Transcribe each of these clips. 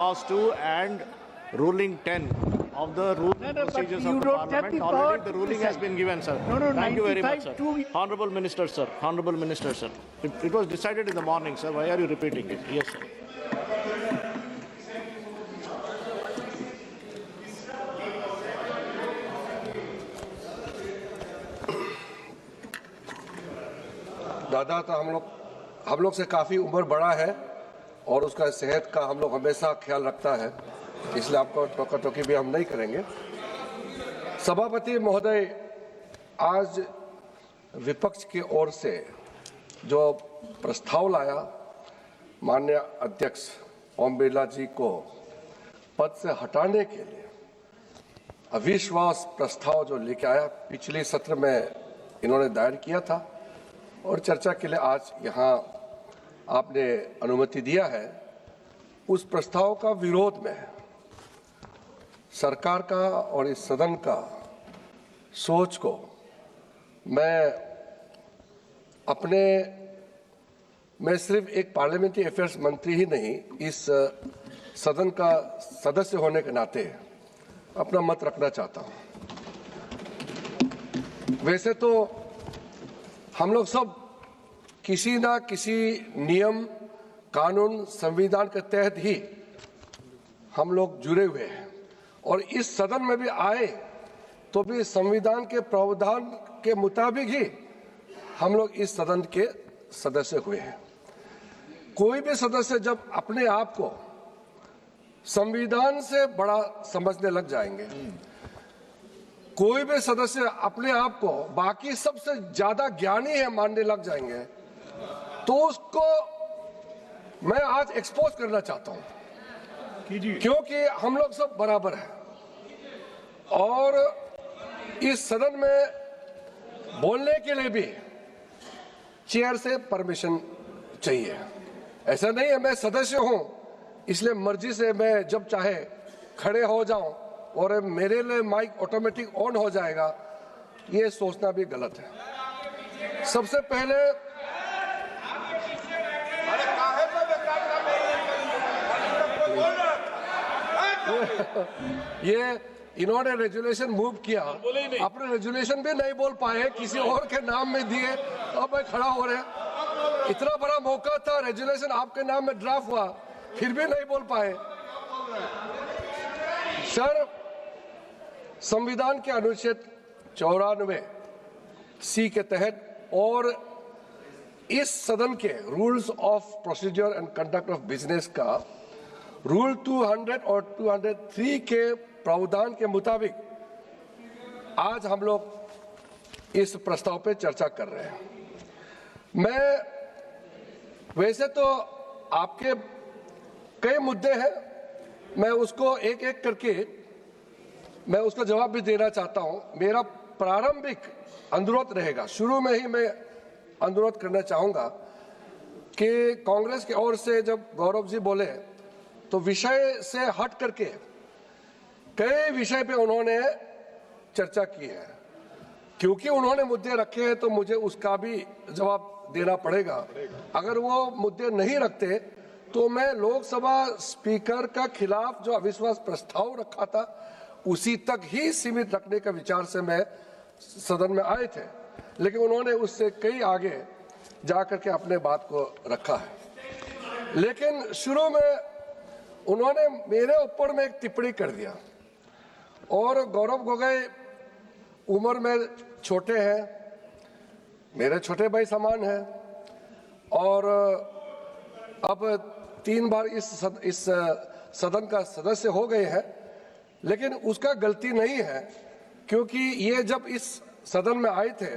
Clause 2 and ruling 10 of the rules and procedures of the Parliament. Already the ruling has been given, sir. Thank you very much, sir. Honorable Minister, sir. Honorable Minister, sir. It was decided in the morning, sir. Why are you repeating it? Yes, sir. दादा तो हम लोग से काफ़ी उम्र बड़ा है और उसका सेहत का हम लोग हमेशा ख्याल रखता है, इसलिए आपको टोका-टोकी भी हम नहीं करेंगे। सभापति महोदय, आज विपक्ष की ओर से जो प्रस्ताव लाया माननीय अध्यक्ष ओम बिरला जी को पद से हटाने के लिए अविश्वास प्रस्ताव जो लेके आया, पिछले सत्र में इन्होंने दायर किया था और चर्चा के लिए आज यहाँ आपने अनुमति दिया है। उस प्रस्ताव का विरोध में सरकार का और इस सदन का सोच को मैं सिर्फ एक पार्लियामेंट्री अफेयर्स मंत्री ही नहीं, इस सदन का सदस्य होने के नाते अपना मत रखना चाहता हूं। वैसे तो हम लोग सब किसी ना किसी नियम, कानून, संविधान के तहत ही हम लोग जुड़े हुए हैं और इस सदन में भी आए तो भी संविधान के प्रावधान के मुताबिक ही हम लोग इस सदन के सदस्य हुए हैं। कोई भी सदस्य जब अपने आप को संविधान से बड़ा समझने लग जाएंगे, कोई भी सदस्य अपने आप को बाकी सबसे ज्यादा ज्ञानी है मानने लग जाएंगे, तो उसको मैं आज एक्सपोज करना चाहता हूं, क्योंकि हम लोग सब बराबर हैं और इस सदन में बोलने के लिए भी चेयर से परमिशन चाहिए। ऐसा नहीं है मैं सदस्य हूं इसलिए मर्जी से मैं जब चाहे खड़े हो जाऊं और मेरे लिए माइक ऑटोमेटिक ऑन हो जाएगा, ये सोचना भी गलत है। सबसे पहले ये इन्होंने रेजुलेशन मूव किया, अपने रेजुलेशन भी नहीं बोल पाए, किसी और के नाम में दिए, अब मैं खड़ा हो रहे। इतना बड़ा मौका था, रेजुलेशन आपके नाम में ड्राफ्ट हुआ, फिर भी नहीं बोल पाए। सर, संविधान के अनुच्छेद 94 सी के तहत और इस सदन के rules of procedure and conduct of business का रूल 200 और 203 के प्रावधान के मुताबिक आज हम लोग इस प्रस्ताव पे चर्चा कर रहे हैं। मैं वैसे तो आपके कई मुद्दे हैं, मैं उसको एक एक करके मैं उसका जवाब भी देना चाहता हूं। मेरा प्रारंभिक अनुरोध रहेगा, शुरू में ही मैं अनुरोध करना चाहूंगा कि कांग्रेस की ओर से जब गौरव जी बोले तो विषय से हट करके कई विषय पे उन्होंने चर्चा की है। क्योंकि उन्होंने मुद्दे रखे हैं तो मुझे उसका भी जवाब देना पड़ेगा। अगर वो मुद्दे नहीं रखते तो मैं लोकसभा स्पीकर का खिलाफ जो अविश्वास प्रस्ताव रखा था उसी तक ही सीमित रखने का विचार से मैं सदन में आए थे, लेकिन उन्होंने उससे कई आगे जाकर के अपने बात को रखा है। लेकिन शुरू में उन्होंने मेरे ऊपर में एक टिप्पणी कर दिया और गौरव गोगोई उम्र में छोटे हैं, मेरे छोटे भाई समान हैं और अब 3 बार इस सदन का सदस्य हो गए हैं, लेकिन उसका गलती नहीं है क्योंकि ये जब इस सदन में आए थे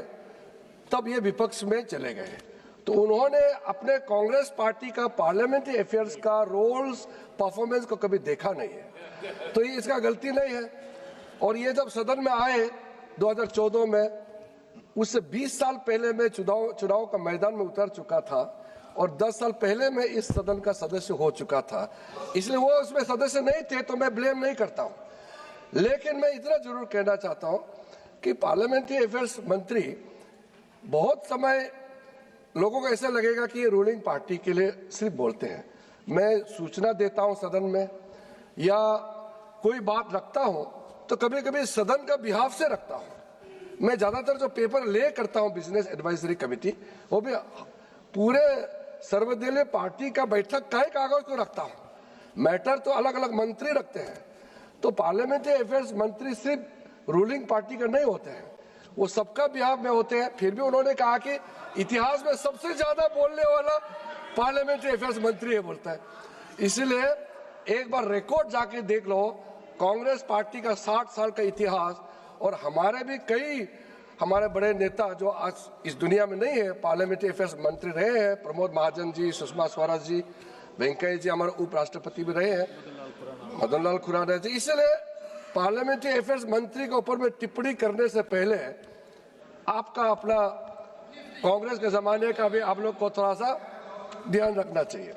तब ये विपक्ष में चले गए, तो उन्होंने अपने कांग्रेस पार्टी का पार्लियामेंट्री अफेयर्स का रोल्स परफॉर्मेंस को कभी देखा नहीं है, तो ये इसका गलती नहीं है। और ये जब सदन में आए 2014 में, उससे 20 साल पहले मैं चुनाव का मैदान में उतर चुका था और 10 साल पहले मैं इस सदन का सदस्य हो चुका था, इसलिए वो उसमें सदस्य नहीं थे तो मैं ब्लेम नहीं करता हूं। लेकिन मैं इतना जरूर कहना चाहता हूं कि पार्लियामेंट्री अफेयर्स मंत्री बहुत समय लोगों को ऐसा लगेगा कि ये रूलिंग पार्टी के लिए सिर्फ बोलते हैं। मैं सूचना देता हूं सदन में, या कोई बात रखता हूं तो कभी कभी सदन का बिहाफ से रखता हूं। मैं ज्यादातर जो पेपर ले करता हूं बिजनेस एडवाइजरी कमेटी, वो भी पूरे सर्वदलीय पार्टी का बैठक का ही कागज को रखता हूं। मैटर तो अलग अलग मंत्री रखते हैं, तो पार्लियामेंट्री अफेयर्स मंत्री सिर्फ रूलिंग पार्टी का नहीं होते हैं, वो सबका बिहाफ में होते हैं। फिर भी उन्होंने कहा कि इतिहास में सबसे ज्यादा बोलने वाला पार्लियामेंट्री अफेयर्स मंत्री है बोलता है। इसलिए एक बार रिकॉर्ड जाके देख लो, कांग्रेस पार्टी का 60 साल का इतिहास, और हमारे भी कई हमारे बड़े नेता जो आज इस दुनिया में नहीं है, पार्लियामेंट्री अफेयर्स मंत्री रहे हैं, प्रमोद महाजन जी, सुषमा स्वराज जी, वेंकैया जी हमारे उपराष्ट्रपति भी रहे हैं, मदन लाल खुराना जी। इसलिए पार्लियामेंट्री अफेयर्स मंत्री के ऊपर में टिप्पणी करने से पहले आपका अपना कांग्रेस के जमाने का भी आप लोग को थोड़ा सा ध्यान रखना चाहिए।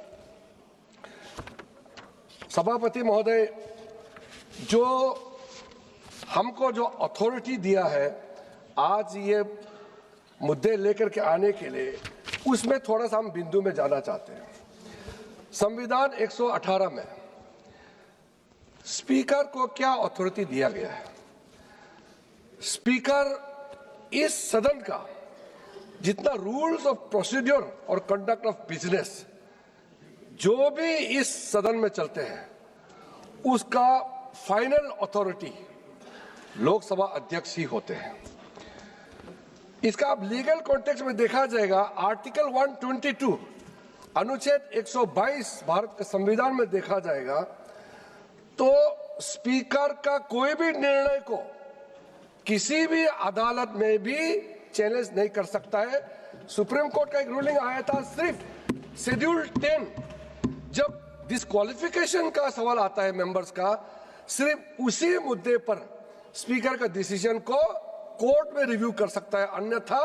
सभापति महोदय, जो हमको जो अथॉरिटी दिया है आज ये मुद्दे लेकर के आने के लिए, उसमें थोड़ा सा हम बिंदु में जाना चाहते हैं। संविधान 118 में स्पीकर को क्या अथॉरिटी दिया गया है? स्पीकर इस सदन का जितना रूल्स ऑफ प्रोसीड्योर और कंडक्ट ऑफ बिजनेस जो भी इस सदन में चलते हैं, उसका फाइनल अथॉरिटी लोकसभा अध्यक्ष ही होते हैं। इसका अब लीगल कॉन्टेक्स्ट में देखा जाएगा, आर्टिकल 122 अनुच्छेद 122 भारत के संविधान में देखा जाएगा तो स्पीकर का कोई भी निर्णय को किसी भी अदालत में भी चैलेंज नहीं कर सकता है। सुप्रीम कोर्ट का एक रूलिंग आया था, सिर्फ शेड्यूल 10 जब डिस्क्वालिफिकेशन का सवाल आता है मेंबर्स का, सिर्फ उसी मुद्दे पर स्पीकर का डिसीजन को कोर्ट में रिव्यू कर सकता है, अन्यथा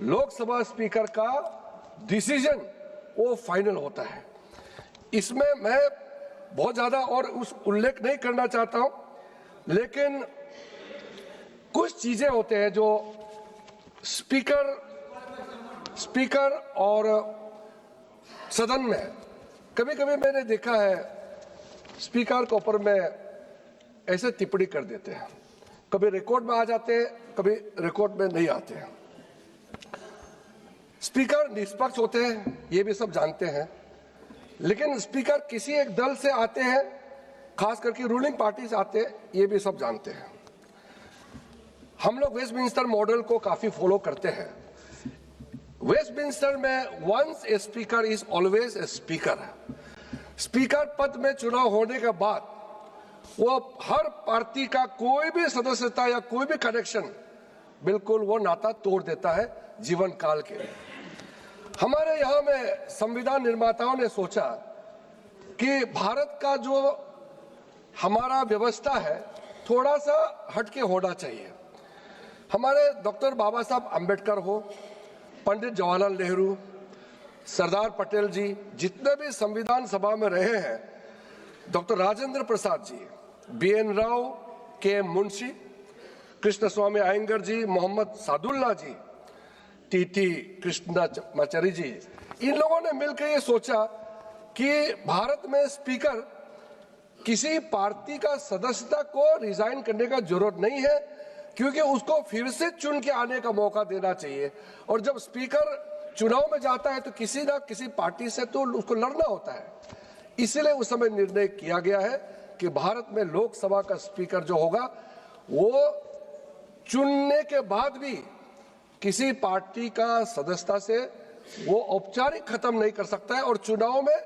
लोकसभा स्पीकर का डिसीजन वो फाइनल होता है। इसमें मैं बहुत ज्यादा और उस उल्लेख नहीं करना चाहता हूं, लेकिन कुछ चीजें होते हैं जो स्पीकर और सदन में कभी कभी मैंने देखा है स्पीकर के ऊपर में ऐसे टिप्पणी कर देते हैं, कभी रिकॉर्ड में आ जाते हैं, कभी रिकॉर्ड में नहीं आते हैं। स्पीकर निष्पक्ष होते हैं, ये भी सब जानते हैं, लेकिन स्पीकर किसी एक दल से आते हैं, खास करके रूलिंग पार्टी से आते हैं, ये भी सब जानते हैं। हम लोग वेस्टमिंस्टर मॉडल को काफी फॉलो करते हैं। वेस्टमिंस्टर में once a speaker is always a speaker. Speaker पद में चुनाव होने के बाद वो हर पार्टी का कोई भी सदस्यता या कोई भी कनेक्शन बिल्कुल वो नाता तोड़ देता है जीवन काल के लिए। हमारे यहाँ में संविधान निर्माताओं ने सोचा कि भारत का जो हमारा व्यवस्था है थोड़ा सा हटके होना चाहिए। हमारे डॉक्टर बाबा साहब अंबेडकर हो, पंडित जवाहरलाल नेहरू, सरदार पटेल जी, जितने भी संविधान सभा में रहे हैं, doctor Rajendra Prasad ji, BN Rao, KM Munshi, Krishna स्वामी अयंगर जी, मोहम्मद सादुल्ला जी, TT कृष्णाचारी जी, इन लोगों ने मिलकर ये सोचा कि भारत में स्पीकर किसी पार्टी का सदस्यता को रिजाइन करने का जरूरत नहीं है, क्योंकि उसको फिर से चुन के आने का मौका देना चाहिए। और जब स्पीकर चुनाव में जाता है तो किसी ना किसी पार्टी से तो उसको लड़ना होता है। इसलिए उस समय निर्णय किया गया है कि भारत में लोकसभा का स्पीकर जो होगा वो चुनने के बाद भी किसी पार्टी का सदस्यता से वो औपचारिक खत्म नहीं कर सकता है और चुनाव में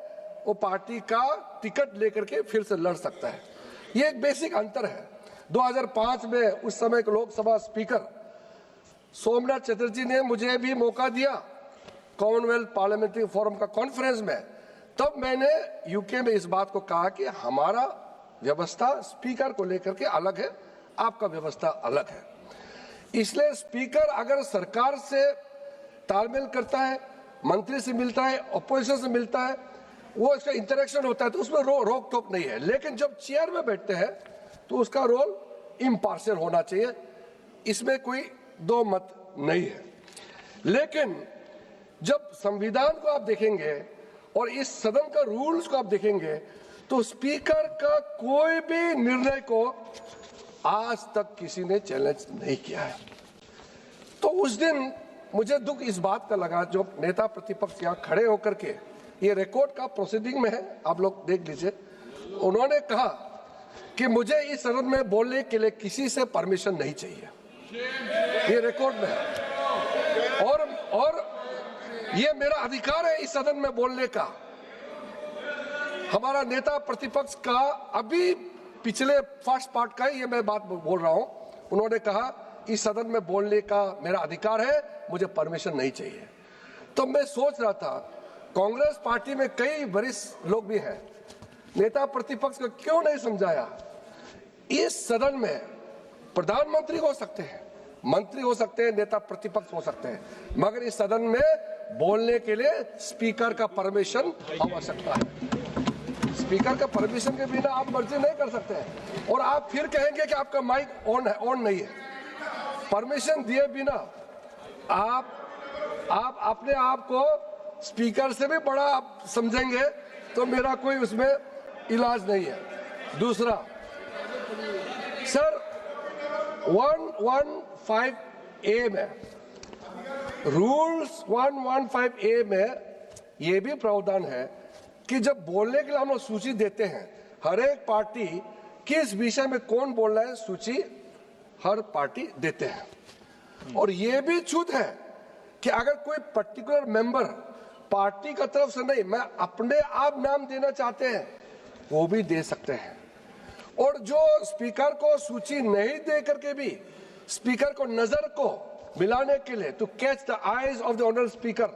वो पार्टी का टिकट लेकर के फिर से लड़ सकता है। ये एक बेसिक अंतर है। 2005 में उस समय के लोकसभा स्पीकर सोमनाथ चटर्जी ने मुझे भी मौका दिया कॉमनवेल्थ पार्लियामेंट्री फोरम का कॉन्फ्रेंस में, तब मैंने यूके में इस बात को कहा कि हमारा व्यवस्था स्पीकर को लेकर के अलग है, आपका व्यवस्था अलग है। इसलिए स्पीकर अगर सरकार से तालमेल करता है, मंत्री से मिलता है, अपोजिशन से मिलता है, वो इसका इंटरेक्शन होता है तो उसमें रोक टोक नहीं है। लेकिन जब चेयर में बैठते हैं तो उसका रोल इम्पार्शियल होना चाहिए, इसमें कोई दो मत नहीं है। लेकिन जब संविधान को आप देखेंगे और इस सदन का रूल्स को आप देखेंगे तो स्पीकर का कोई भी निर्णय को आज तक किसी ने चैलेंज नहीं किया है। तो उस दिन मुझे दुख इस बात का लगा, जो नेता प्रतिपक्ष यहाँ खड़े होकर के, ये रिकॉर्ड का प्रोसीडिंग में है, आप लोग देख लीजिए, उन्होंने कहा कि मुझे इस सदन में बोलने के लिए किसी से परमिशन नहीं चाहिए। ये रिकॉर्ड में है और ये मेरा अधिकार है इस सदन में बोलने का। हमारा नेता प्रतिपक्ष का अभी पिछले फर्स्ट पार्ट का ये मैं बात बोल रहा हूं, उन्होंने कहा इस सदन में बोलने का मेरा अधिकार है, मुझे परमिशन नहीं चाहिए। तो मैं सोच रहा था, कांग्रेस पार्टी में कई वरिष्ठ लोग भी हैं, नेता प्रतिपक्ष को क्यों नहीं समझाया? इस सदन में प्रधानमंत्री हो सकते हैं, मंत्री हो सकते हैं, नेता प्रतिपक्ष हो सकते हैं, मगर इस सदन में बोलने के लिए स्पीकर का परमिशन आवश्यकता है। स्पीकर का परमिशन के बिना आप मर्जी नहीं कर सकते हैं। और आप फिर कहेंगे कि आपका माइक ऑन है, ऑन नहीं है। परमिशन दिए बिना आप अपने आप को स्पीकर से भी बड़ा आप समझेंगे तो मेरा कोई उसमें इलाज नहीं है। दूसरा, सर 115A में, रूल्स 115A में ये भी प्रावधान है कि जब बोलने के लिए हम लोग सूची देते हैं, हर एक पार्टी किस विषय में कौन बोल रहा है सूची हर पार्टी देते हैं। और ये भी छूट है कि अगर कोई पर्टिकुलर मेंबर पार्टी का तरफ से नहीं, मैं अपने आप नाम देना चाहते हैं, वो भी दे सकते हैं। और जो स्पीकर को सूची नहीं दे करके भी स्पीकर को नजर को मिलाने के लिए, to catch the eyes of the honourable speaker,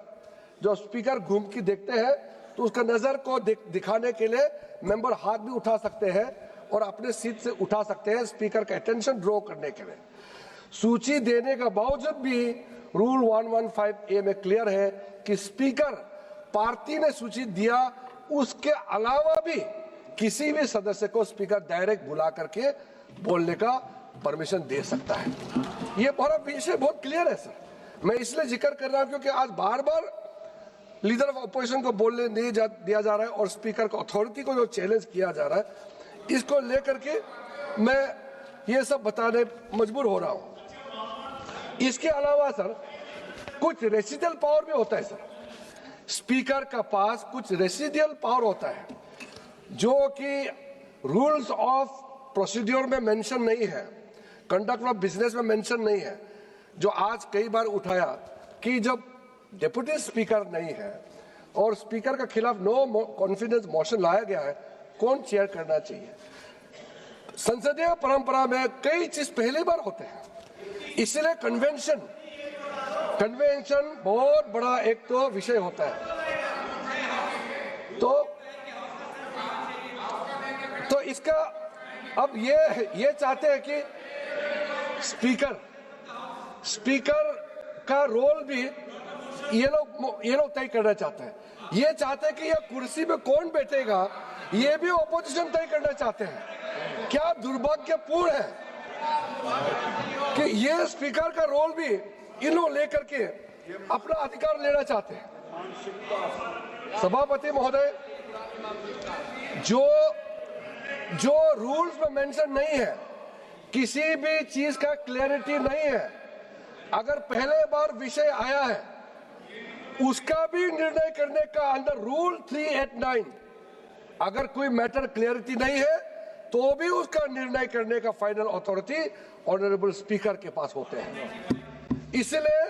जो स्पीकर घूम के देखते हैं तो उसका नजर को दिखाने के लिए मेंबर हाथ भी उठा सकते हैं और अपने सीट से उठा सकते हैं स्पीकर का अटेंशन ड्रॉ करने के लिए। सूची देने का बावजूद भी रूल 115A में क्लियर है कि स्पीकर पार्टी ने सूची दिया, उसके अलावा भी किसी भी सदस्य को स्पीकर डायरेक्ट बुला करके बोलने का परमिशन दे सकता है। ये विषय बहुत क्लियर है सर। मैं इसलिए जिक्र कर रहा हूं क्योंकि आज बार बार लीडर ऑफ अपोजिशन को बोलने नहीं दिया जा रहा है और स्पीकर को, अथॉरिटी को जो चैलेंज किया जा रहा है, इसको लेकर के मैं ये सब बताने मजबूर हो रहा हूं। इसके अलावा सर कुछ रेसिडियल पावर भी होता है सर। स्पीकर का पास कुछ रेसिडियल पावर होता है जो कि रूल्स ऑफ प्रोसीड्योर में मेंशन नहीं है, कंडक्ट ऑफ बिजनेस में मेंशन नहीं है, जो आज कई बार उठाया कि जब डिप्टी स्पीकर नहीं है और स्पीकर के खिलाफ नो कॉन्फिडेंस मोशन लाया गया है, कौन चेयर करना चाहिए। संसदीय परंपरा में कई चीज पहली बार होते हैं, इसलिए कन्वेंशन बहुत बड़ा एक तो विषय होता है। तो इसका अब ये चाहते हैं कि स्पीकर का रोल भी ये लोग तय करना चाहते हैं। ये चाहते हैं कि ये कुर्सी में कौन बैठेगा, ये भी ऑपोजिशन तय करना चाहते हैं। क्या दुर्भाग्यपूर्ण है कि ये स्पीकर का रोल भी इन लोग लेकर के अपना अधिकार लेना चाहते हैं। सभापति महोदय, जो रूल्स में मेंशन नहीं है, किसी भी चीज का क्लैरिटी नहीं है, अगर पहले बार विषय आया है उसका भी निर्णय करने का अंदर रूल 389, अगर कोई मैटर क्लैरिटी नहीं है तो भी उसका निर्णय करने का फाइनल अथॉरिटी ऑनरेबल स्पीकर के पास होते हैं। इसलिए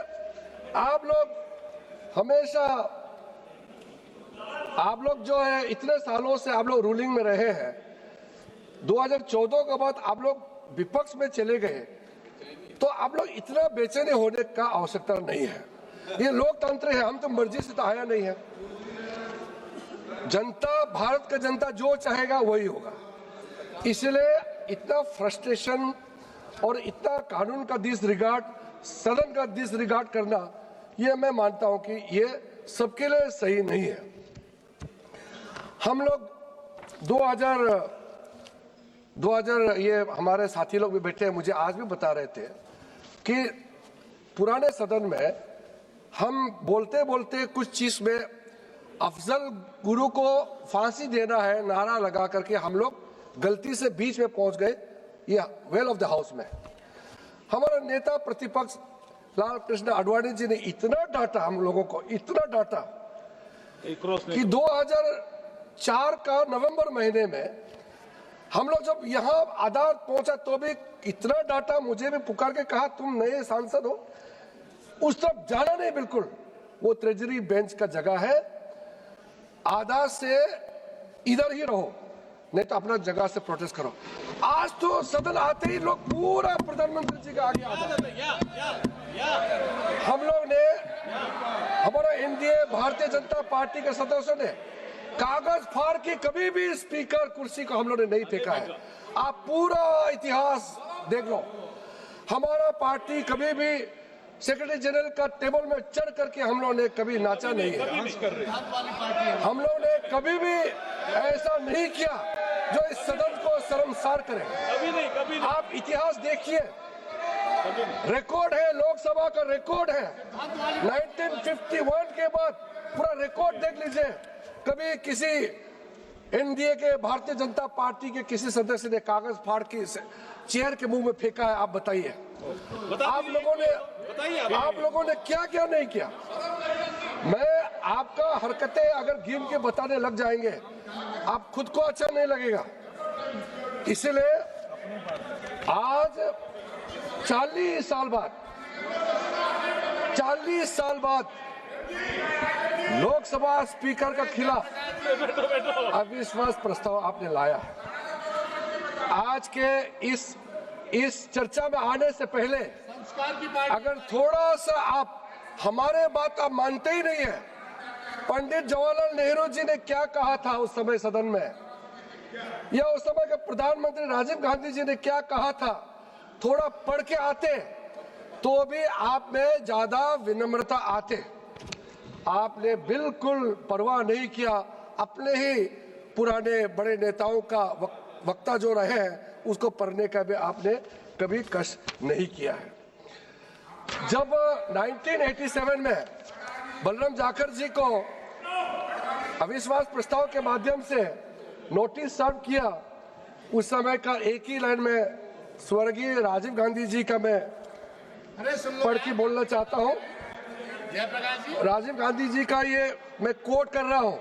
आप लोग जो है इतने सालों से आप लोग रूलिंग में रहे हैं, 2014 के बाद आप लोग विपक्ष में चले गए, तो आप लोग इतना बेचैन होने का आवश्यकता नहीं है। ये लोकतंत्र है, हम तो मर्जी से तो आया नहीं है। जनता, भारत का जनता जो चाहेगा वही होगा। इसलिए इतना फ्रस्ट्रेशन और इतना कानून का डिसरिगार्ड, सदन का डिसरिगार्ड करना, ये मैं मानता हूं कि ये सबके लिए सही नहीं है। हम लोग 2000 ये हमारे साथी लोग भी बैठे हैं, मुझे आज भी बता रहे थे कि पुराने सदन में हम बोलते बोलते कुछ चीज में अफजल गुरु को फांसी देना है नारा लगा करके हम लोग गलती से बीच में पहुंच गए ये वेल ऑफ द हाउस में। हमारा नेता प्रतिपक्ष लाल कृष्ण आडवाणी जी ने इतना डांटा, हम लोगों को इतना डांटा कि 2004 का नवंबर महीने में हम लोग जब यहाँ अदालत पहुंचा तो भी इतना डांटा, मुझे भी पुकार के कहा तुम नए सांसद हो, उस तरफ जाना नहीं बिल्कुल, वो ट्रेजरी बेंच का जगह है, आधा से इधर ही रहो, नहीं तो अपना जगह से प्रोटेस्ट करो। आज तो सदन आते ही लोग पूरा प्रधानमंत्री जी का आगे आ हम लोग ने, हमारा एनडीए भारतीय जनता पार्टी के सदस्यों ने कागज फाड़ के कभी भी स्पीकर कुर्सी को हम लोग ने नहीं फेंका है। आप पूरा इतिहास देख लो, हमारा पार्टी कभी भी सेक्रेटरी जनरल का टेबल में चढ़ करके हम लोग ने कभी नाचा नहीं है। हम लोग ने कभी भी ऐसा नहीं किया जो इस सदन को शर्मसार करे। कभी नहीं। आप इतिहास देखिए, रिकॉर्ड है, लोकसभा का रिकॉर्ड है, 1951 के बाद पूरा रिकॉर्ड देख लीजिए, कभी किसी एनडीए के भारतीय जनता पार्टी के किसी सदस्य ने कागज फाड़ के चेयर के मुंह में फेंका है? आप बताइए, आप लोगों ने क्या क्या नहीं किया। मैं आपका हरकतें अगर गिन के बताने लग जाएंगे आप खुद को अच्छा नहीं लगेगा। इसलिए आज 40 साल बाद लोकसभा स्पीकर के खिलाफ अविश्वास प्रस्ताव आपने लाया है। आज के इस चर्चा में आने से पहले अगर थोड़ा सा आप हमारे बात आप मानते ही नहीं है, पंडित जवाहरलाल नेहरू जी ने क्या कहा था उस समय सदन में, या उस समय के प्रधानमंत्री राजीव गांधी जी ने क्या कहा था, थोड़ा पढ़ के आते तो भी आप में ज्यादा विनम्रता आते। आपने बिल्कुल परवाह नहीं किया, अपने ही पुराने बड़े नेताओं का वक्ता जो रहे हैं उसको पढ़ने का भी आपने कभी कष्ट नहीं किया है। जब 1987 में बलराम जाखड़ जी को अविश्वास प्रस्ताव के माध्यम से नोटिस सर्व किया, उस समय का एक ही लाइन में स्वर्गीय राजीव गांधी जी का मैं पढ़ के बोलना चाहता हूं। राजीव गांधी जी का ये मैं कोट कर रहा हूं,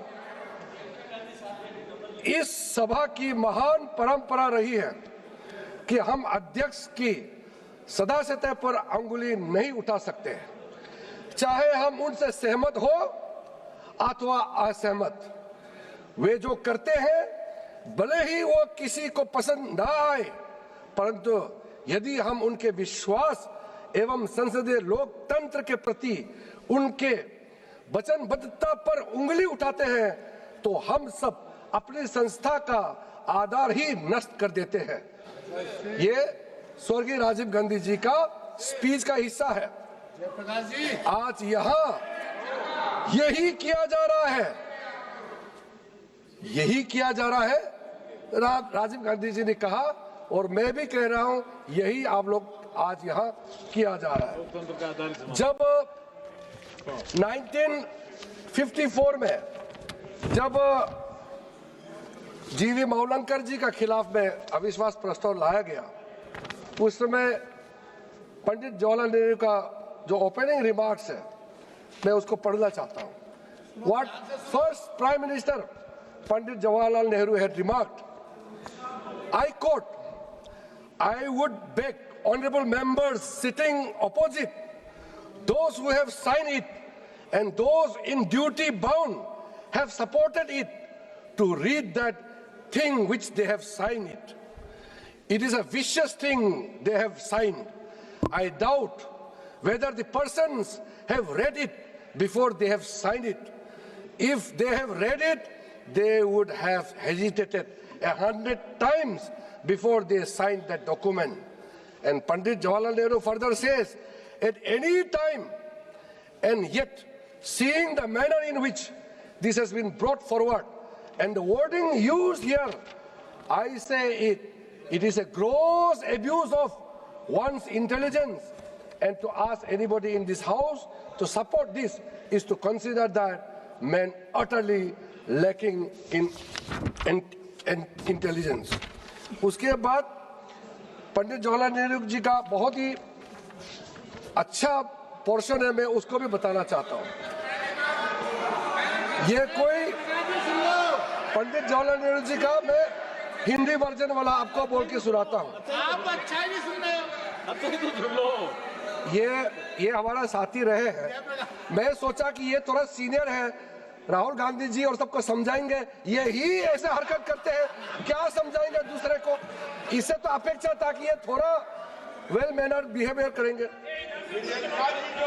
इस सभा की महान परंपरा रही है कि हम अध्यक्ष की सदस्यता पर अंगुली नहीं उठा सकते, चाहे हम उनसे सहमत हो अथवा असहमत। वे जो करते हैं भले ही वो किसी को पसंद ना आए, परंतु यदि हम उनके विश्वास एवं संसदीय लोकतंत्र के प्रति उनके वचनबद्धता पर उंगली उठाते हैं तो हम सब अपनी संस्था का आधार ही नष्ट कर देते हैं। ये स्वर्गीय राजीव गांधी जी का स्पीच का हिस्सा है। आज यहाँ यही किया जा रहा है, यही किया जा रहा है। राजीव गांधी जी ने कहा और मैं भी कह रहा हूं, यही आप लोग आज यहाँ किया जा रहा है। जब 1954 में जब जीवी मावलंकर जी का खिलाफ में अविश्वास प्रस्ताव लाया गया, उस समय पंडित जवाहरलाल नेहरू का जो ओपनिंग रिमार्क्स है मैं उसको पढ़ना चाहता हूं। What first prime minister Pandit Jawaharlal Nehru had remarked, I quote, I would beg honorable members sitting opposite, those who have signed it and those in duty bound have supported it, to read that thing which they have signed it. It is a vicious thing they have signed. I doubt whether the persons have read it before they have signed it. If they have read it, they would have hesitated 100 times before they signed that document. And Pandit Jawaharlal Nehru further says, at any time, and yet seeing the manner in which this has been brought forward, and the wording used here, I say it is a gross abuse of one's intelligence, and to ask anybody in this house to support this is to consider that men utterly lacking in intelligence. उसके बाद पंडित जवाहरलाल नेहरू जी का बहुत ही अच्छा portion है, मैं उसको भी बताना चाहता हूं। ये कोई पंडित जवाहरलाल नेहरू जी का मैं हिंदी वर्जन वाला आपको बोल के सुनाता हूं। आप अच्छा ही नहीं सुन रहे हो, अब तो सुन लो। ये हमारा साथी रहे हैं, मैं सोचा कि ये थोड़ा सीनियर है, राहुल गांधी जी और सबको समझाएंगे, ये ही ऐसे हरकत करते हैं, क्या समझाएंगे दूसरे को। इससे तो अपेक्षा था कि ये थोड़ा वेल मैनर्ड बिहेवियर करेंगे।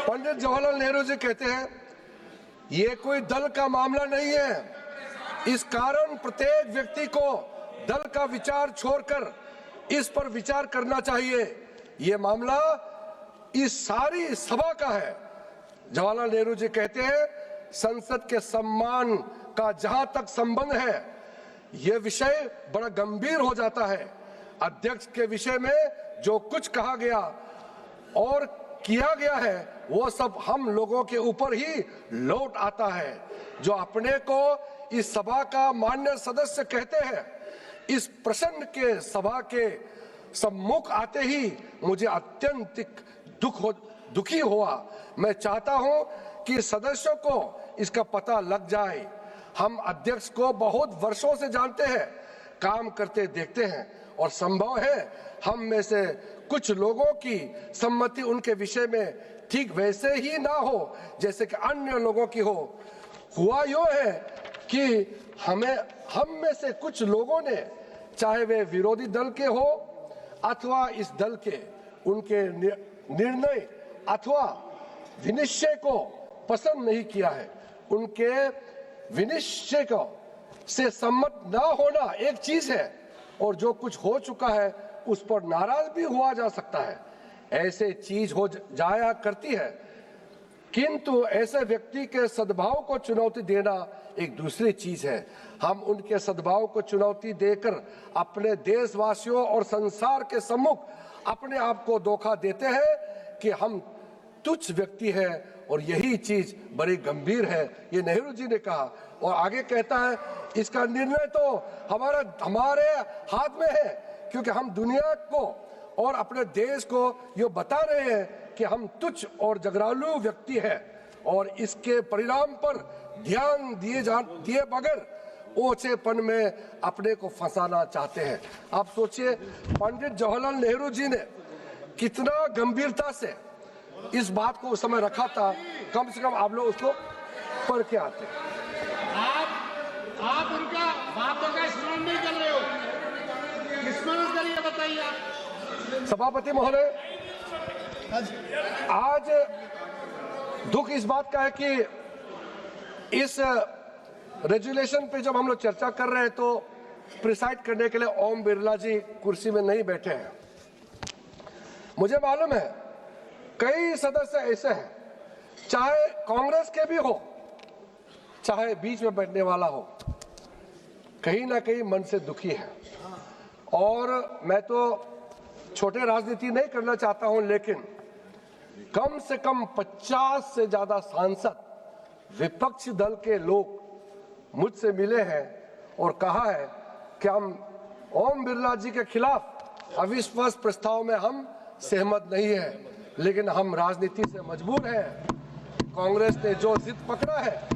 पंडित जवाहरलाल नेहरू जी कहते हैं ये कोई दल का मामला नहीं है, इस कारण प्रत्येक व्यक्ति को दल का विचार छोड़कर इस पर विचार करना चाहिए। ये मामला इस सारी सभा का है। जवाहरलाल नेहरू जी कहते हैं संसद के सम्मान का जहां तक संबंध है, यह विषय बड़ा गंभीर हो जाता है। अध्यक्ष के विषय में जो कुछ कहा गया और किया गया है वो सब हम लोगों के ऊपर ही लौट आता है। जो अपने को इस सभा का मान्य सदस्य कहते हैं, इस प्रश्न के सभा के सम्मुख आते ही मुझे अत्यंत दुखी हुआ। मैं चाहता हूं कि सदस्यों को इसका पता लग जाए। हम अध्यक्ष को बहुत वर्षों से जानते हैं, काम करते देखते हैं और संभव है हम में से कुछ लोगों की सम्मति उनके विषय में ठीक वैसे ही ना हो जैसे कि अन्य लोगों की हो। हुआ यो है कि हम में से कुछ लोगों ने, चाहे वे विरोधी दल के हो अथवा इस दल के, उनके निर्णय अथवा विनिश्चय को पसंद नहीं किया है। उनके विनिश्चय को से सम्मत ना होना एक चीज है और जो कुछ हो चुका है उस पर नाराज भी हुआ जा सकता है, ऐसे चीज हो जाया करती है। किंतु ऐसे व्यक्ति के सद्भाव को चुनौती देना एक दूसरी चीज है। हम उनके सद्भाव को चुनौती देकर अपने देशवासियों और संसार के सम्मुख अपने आप को धोखा देते हैं कि हम तुच्छ व्यक्ति है और यही चीज बड़ी गंभीर है। ये नेहरू जी ने कहा और आगे कहता है इसका निर्णय तो हमारे हाथ में है, क्योंकि हम दुनिया को और अपने देश को ये बता रहे हैं कि हम तुच्छ और जगरालू व्यक्ति हैं और इसके परिणाम पर ध्यान दिए बगैर ओछेपन में अपने को फंसाना चाहते हैं। आप सोचिए पंडित जवाहरलाल नेहरू जी ने कितना गंभीरता से इस बात को उस समय रखा था। कम से कम आप लोग उसको पढ़ के आते। आप उनका बातों का स्मरण नहीं कर रहे हो, स्मरण करिए, बताइए आप। सभापति महोदय, आज दुख इस बात का है कि इस रेजुलेशन पे जब हम लोग चर्चा कर रहे हैं तो प्रिसाइड करने के लिए ओम बिरला जी कुर्सी में नहीं बैठे हैं। मुझे मालूम है कई सदस्य ऐसे हैं, चाहे कांग्रेस के भी हो चाहे बीच में बैठने वाला हो, कहीं ना कहीं मन से दुखी है। और मैं तो छोटे राजनीति नहीं करना चाहता हूं, लेकिन कम से कम 50 से ज्यादा सांसद विपक्ष दल के लोग मुझसे मिले हैं और कहा है कि हम ओम बिरला जी के खिलाफ अविश्वास प्रस्ताव में हम सहमत नहीं है, लेकिन हम राजनीति से मजबूर हैं। कांग्रेस ने जो जिद पकड़ा है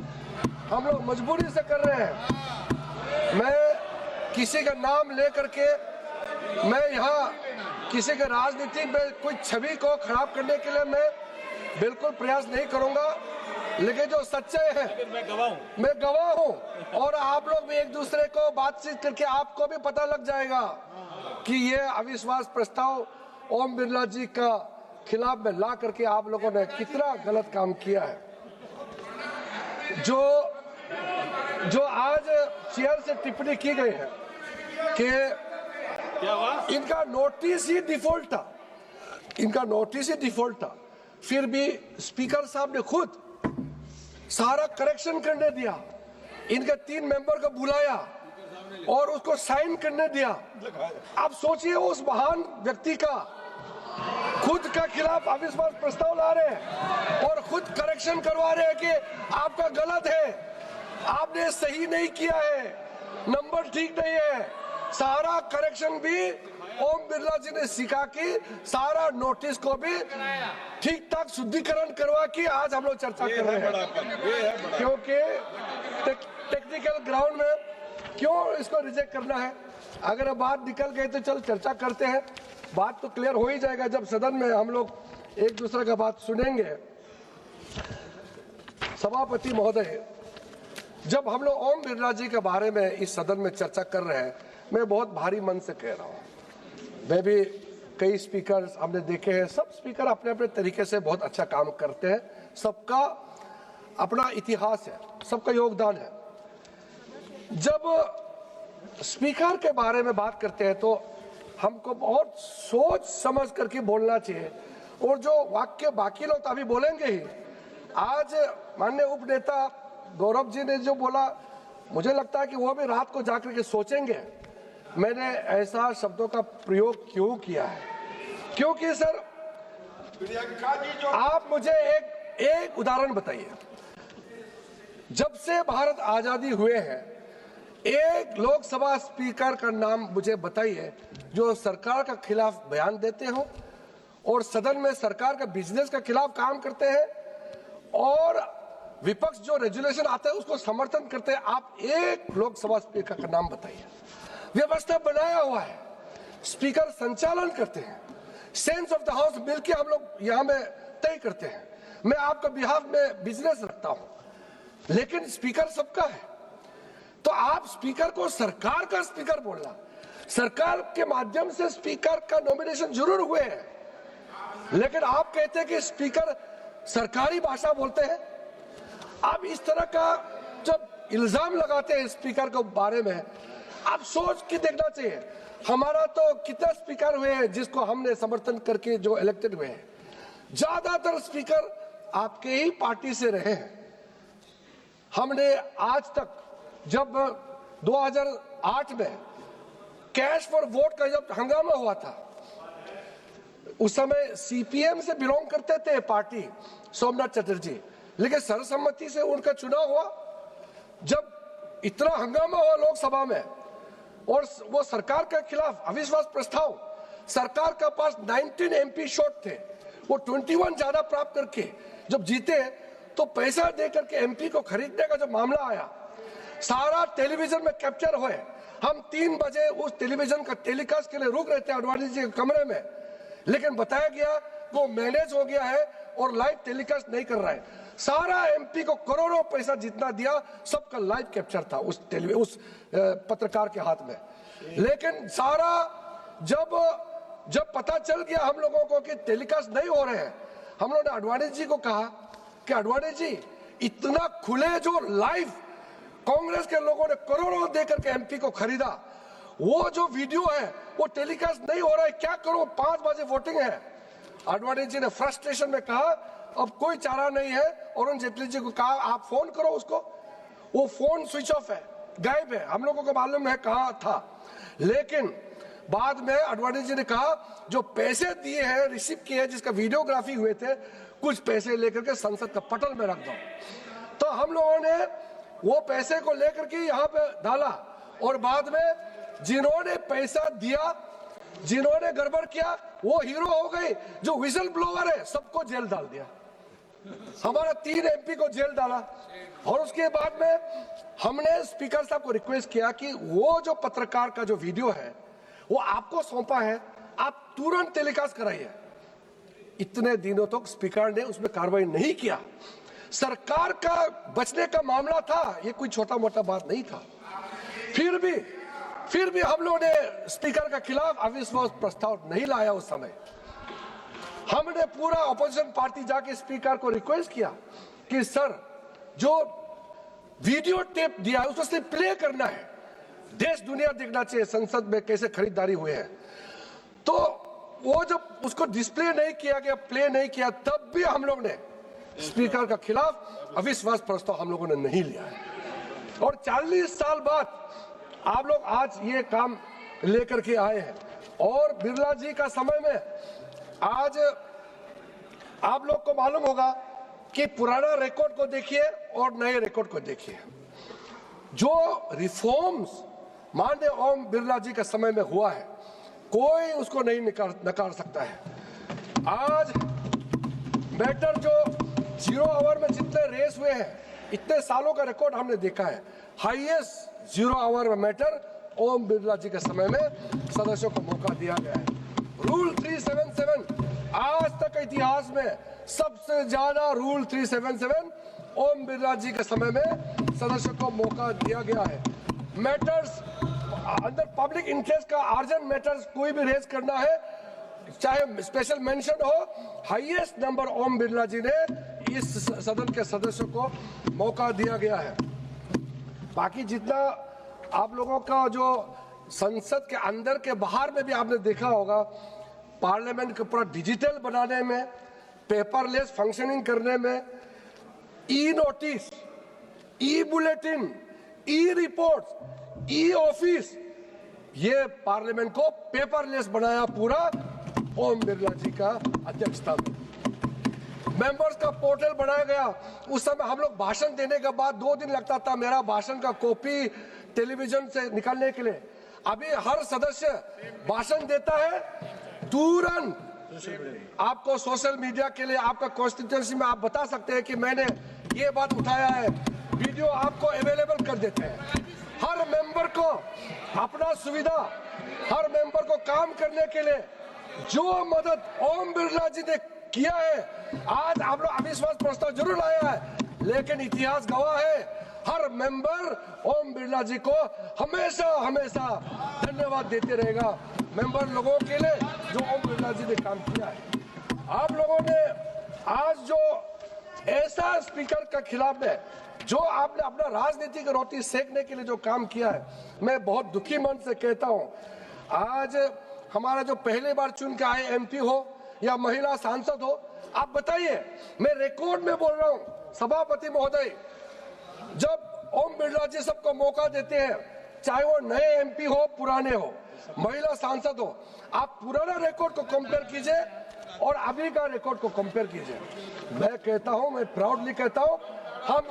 हम लोग मजबूरी से कर रहे हैं। मैं किसी का नाम लेकर के मैं यहाँ किसी के राजनीति में कोई छवि को खराब करने के लिए मैं बिल्कुल प्रयास नहीं करूंगा, लेकिन जो सच्चाई है मैं गवाह हूं और आप लोग भी एक दूसरे को बातचीत करके आपको भी पता लग जाएगा कि ये अविश्वास प्रस्ताव ओम बिरला जी का खिलाफ में ला करके आप लोगों ने कितना गलत काम किया है। जो आज चेयर से टिप्पणी की गई है कि इनका नोटिस ही डिफॉल्ट था, इनका नोटिस ही डिफॉल्ट था, फिर भी स्पीकर साहब ने खुद सारा करेक्शन करने दिया, इनके 3 मेंबर को बुलाया और उसको साइन करने दिया। आप सोचिए उस महान व्यक्ति का खुद का खिलाफ अविश्वास प्रस्ताव ला रहे हैं और खुद करेक्शन करवा रहे हैं कि आपका गलत है। आपने सही नहीं किया है, नंबर ठीक नहीं है। सारा करेक्शन भी ओम बिरला जी ने सिखा कि सारा नोटिस को भी ठीक ठाक शुद्धिकरण करवा के आज हम लोग चर्चा कर रहे हैं, क्योंकि टेक्निकल ग्राउंड में क्यों इसको रिजेक्ट करना है। अगर अब बात निकल गई तो चल चर्चा करते हैं, बात तो क्लियर हो ही जाएगा जब सदन में हम लोग एक दूसरे का बात सुनेंगे। सभापति महोदय, जब हम लोग ओम बिरला जी के बारे में इस सदन में चर्चा कर रहे हैं, मैं बहुत भारी मन से कह रहा हूं। मैं भी कई स्पीकर हमने देखे हैं, सब स्पीकर अपने अपने तरीके से बहुत अच्छा काम करते हैं, सबका अपना इतिहास है, सबका योगदान है। जब स्पीकर के बारे में बात करते हैं तो हमको बहुत सोच समझ करके बोलना चाहिए, और जो वाक्य बाकी लोग तो अभी बोलेंगे ही। आज माननीय उपनेता गौरव जी ने जो बोला, मुझे लगता है कि वो भी रात को जाकर के सोचेंगे मैंने ऐसा शब्दों का प्रयोग क्यों किया है। क्योंकि सर, आप मुझे एक उदाहरण बताइए, जब से भारत आजादी हुए हैं एक लोकसभा स्पीकर का नाम मुझे बताइए जो सरकार के खिलाफ बयान देते हो और सदन में सरकार के बिजनेस के खिलाफ काम करते हैं, और विपक्ष जो रेजुलेशन आता है उसको समर्थन करते हैं। आप एक लोकसभा स्पीकर का नाम बताइए। व्यवस्था बनाया हुआ है, स्पीकर संचालन करते हैं, सेंस ऑफ द हाउस मिलकर हम लोग यहाँ में तय करते हैं। मैं आपका बिहाफ में बिजनेस रखता हूं, लेकिन स्पीकर सबका है। तो आप स्पीकर को सरकार का स्पीकर बोलना, सरकार के माध्यम से स्पीकर का नॉमिनेशन जरूर हुए हैं, लेकिन आप कहते हैं कि स्पीकर सरकारी भाषा बोलते हैं। आप इस तरह का जब इल्जाम लगाते हैं स्पीकर के बारे में, आप सोच के देखना चाहिए। हमारा तो कितना स्पीकर हुए हैं जिसको हमने समर्थन करके जो इलेक्टेड हुए हैं, ज्यादातर स्पीकर आपके ही पार्टी से रहे हैं। हमने आज तक, जब 2008 में कैश फॉर वोट का जब हंगामा हुआ था, उस समय सीपीएम से बिलोंग करते थे पार्टी सोमनाथ चटर्जी, लेकिन सर्वसम्मति से उनका चुनाव हुआ। जब इतना हंगामा हुआ लोकसभा में और वो सरकार के खिलाफ अविश्वास प्रस्ताव, सरकार का पास 19 एमपी शॉट थे, वो 21 ज्यादा प्राप्त करके जब जीते तो पैसा दे करके एमपी को खरीदने का जब मामला आया, सारा टेलीविजन में कैप्चर हुए। हम 3 बजे उस टेलीविजन का टेलीकास्ट के लिए रुक रहे थे अडवाणी जी के कमरे में, लेकिन बताया गया वो मैनेज हो गया है और लाइव टेलीकास्ट नहीं कर रहा है। सारा एमपी को करोड़ों पैसा जितना दिया, सबका लाइव कैप्चर था उस पत्रकार के हाथ में। लेकिन सारा जब पता चल गया हम लोगों को कि टेलीकास्ट नहीं हो रहे हैं, हम लोगों ने अडवाणी जी को कहा कि अडवाणी जी, इतना खुले जो लाइव कांग्रेस के लोगों ने करोड़ों देकर के एमपी को खरीदा, वो जो वीडियो है वो टेलीकास्ट नहीं हो रहा है, क्या करो, 5 बजे वोटिंग है। अडवाणी जी ने फ्रस्ट्रेशन में कहा अब कोई चारा नहीं है, अरुण जेटली जी को कहा आप फोन करो उसको। वो फोन स्विच ऑफ है, गायब है, हम लोगों को मालूम है कहाँ था। लेकिन बाद में अडवाणी जी ने कहा जो पैसे दिए हैं, रिसीव किए हैं, जिसका वीडियोग्राफी हुए थे, कुछ पैसे लेकर के संसद का पटल में रख दो। तो हम लोगों ने वो पैसे को लेकर के यहाँ पे डाला, और बाद में जिन्होंने पैसा दिया, जिन्होंने गड़बड़ किया, वो हीरो हो गए। जो विजल ब्लोअर है सबको जेल डाल दिया, हमारा 3 एमपी को जेल डाला। और उसके बाद में हमने स्पीकर साहब को रिक्वेस्ट किया कि वो जो पत्रकार का जो वीडियो है वो आपको सौंपा है, आप तुरंत टेलीकास्ट कराइए। इतने दिनों तक स्पीकर ने उसमें कार्रवाई नहीं किया। सरकार का बचने का मामला था, ये कोई छोटा मोटा बात नहीं था। फिर भी हम लोगों ने स्पीकर के खिलाफ अविश्वास प्रस्ताव नहीं लाया। उस समय हमने पूरा अपोजिशन पार्टी जाके स्पीकर को रिक्वेस्ट किया कि सर, जो वीडियो टेप दिया है उसको सिर्फ प्ले करना है, देश दुनिया देखना चाहिए संसद में कैसे खरीदारी हुए हैं। तो वो जब उसको डिस्प्ले नहीं किया गया, प्ले नहीं किया, तब भी हम लोग ने स्पीकर के खिलाफ अविश्वास प्रस्ताव हम लोगों ने नहीं लिया है। और 40 साल बाद आप लोग आज ये काम लेकर के आए हैं। और बिरला जी का समय में आज आप लोग को मालूम होगा कि पुराना रिकॉर्ड को देखिए और नए रिकॉर्ड को देखिए। जो रिफॉर्म्स माननीय ओम बिरला जी के समय में हुआ है, कोई उसको नहीं नकार सकता है। आज मैटर जो 0 आवर में जितने रेस हुए हैं, इतने सालों का रिकॉर्ड हमने देखा है। हाईएस्ट 0 आवर में मैटर ओम बिरला जी के समय में सदस्यों को मौका दिया गया है। रूल 377 आज तक इतिहास में सबसे ज्यादा रूल 377 ओम बिरला जी के समय में सदस्यों को मौका दिया गया है। मैटर्स अंदर पब्लिक इंटरेस्ट का अर्जेंट मैटर्स कोई भी रेज करना है, चाहे स्पेशल मेंशन हो, हाईएस्ट नंबर ओम बिरला जी ने इस सदन के सदस्यों को मौका दिया गया है। बाकी जितना आप लोगों का जो संसद के अंदर के बाहर में भी आपने देखा होगा, पार्लियामेंट को पूरा डिजिटल बनाने में, पेपरलेस फंक्शनिंग करने में, ई नोटिस, ई बुलेटिन, ई रिपोर्ट, ई ऑफिस, ये पार्लियामेंट को पेपरलेस बनाया पूरा ओम बिरला जी का अध्यक्षता में। मेंबर्स का पोर्टल बनाया गया। उस समय हम लोग भाषण देने के बाद 2 दिन लगता था मेरा भाषण का कॉपी टेलीविजन से निकालने के लिए। अभी हर सदस्य भाषण देता है, तुरंत आपको सोशल मीडिया के लिए आपका कॉन्स्टिट्यूएंसी में आप बता सकते हैं कि मैंने ये बात उठाया है, वीडियो आपको अवेलेबल कर देते हैं। हर मेंबर को अपना सुविधा, हर मेंबर को काम करने के लिए जो मदद ओम बिरला जी ने किया है, आज आप लोग अविश्वास प्रस्ताव जरूर लाया है, लेकिन इतिहास गवाह है, हर मेंबर ओम बिरला जी को हमेशा हमेशा धन्यवाद देते रहेगा, मेंबर लोगों के लिए जो ओम बिरला जी ने काम किया है। आप लोगों ने आज जो ऐसा स्पीकर के खिलाफ में जो आपने अपना राजनीतिक रोटी सेकने के लिए जो काम किया है, मैं बहुत दुखी मन से कहता हूं। आज हमारा जो पहले बार चुन के आए एमपी हो या महिला सांसद हो, आप बताइए, मैं रिकॉर्ड में बोल रहा हूं, सभापति महोदय, जब ओम बिरला जी सबको मौका देते हैं, चाहे वो नए एमपी हो, पुराने हो, महिला सांसद हो, आप पुराना रिकॉर्ड को कंपेयर कीजिए और अभी का रिकॉर्ड को कंपेयर कीजिए। मैं कहता हूं, मैं प्राउडली कहता हूं, हम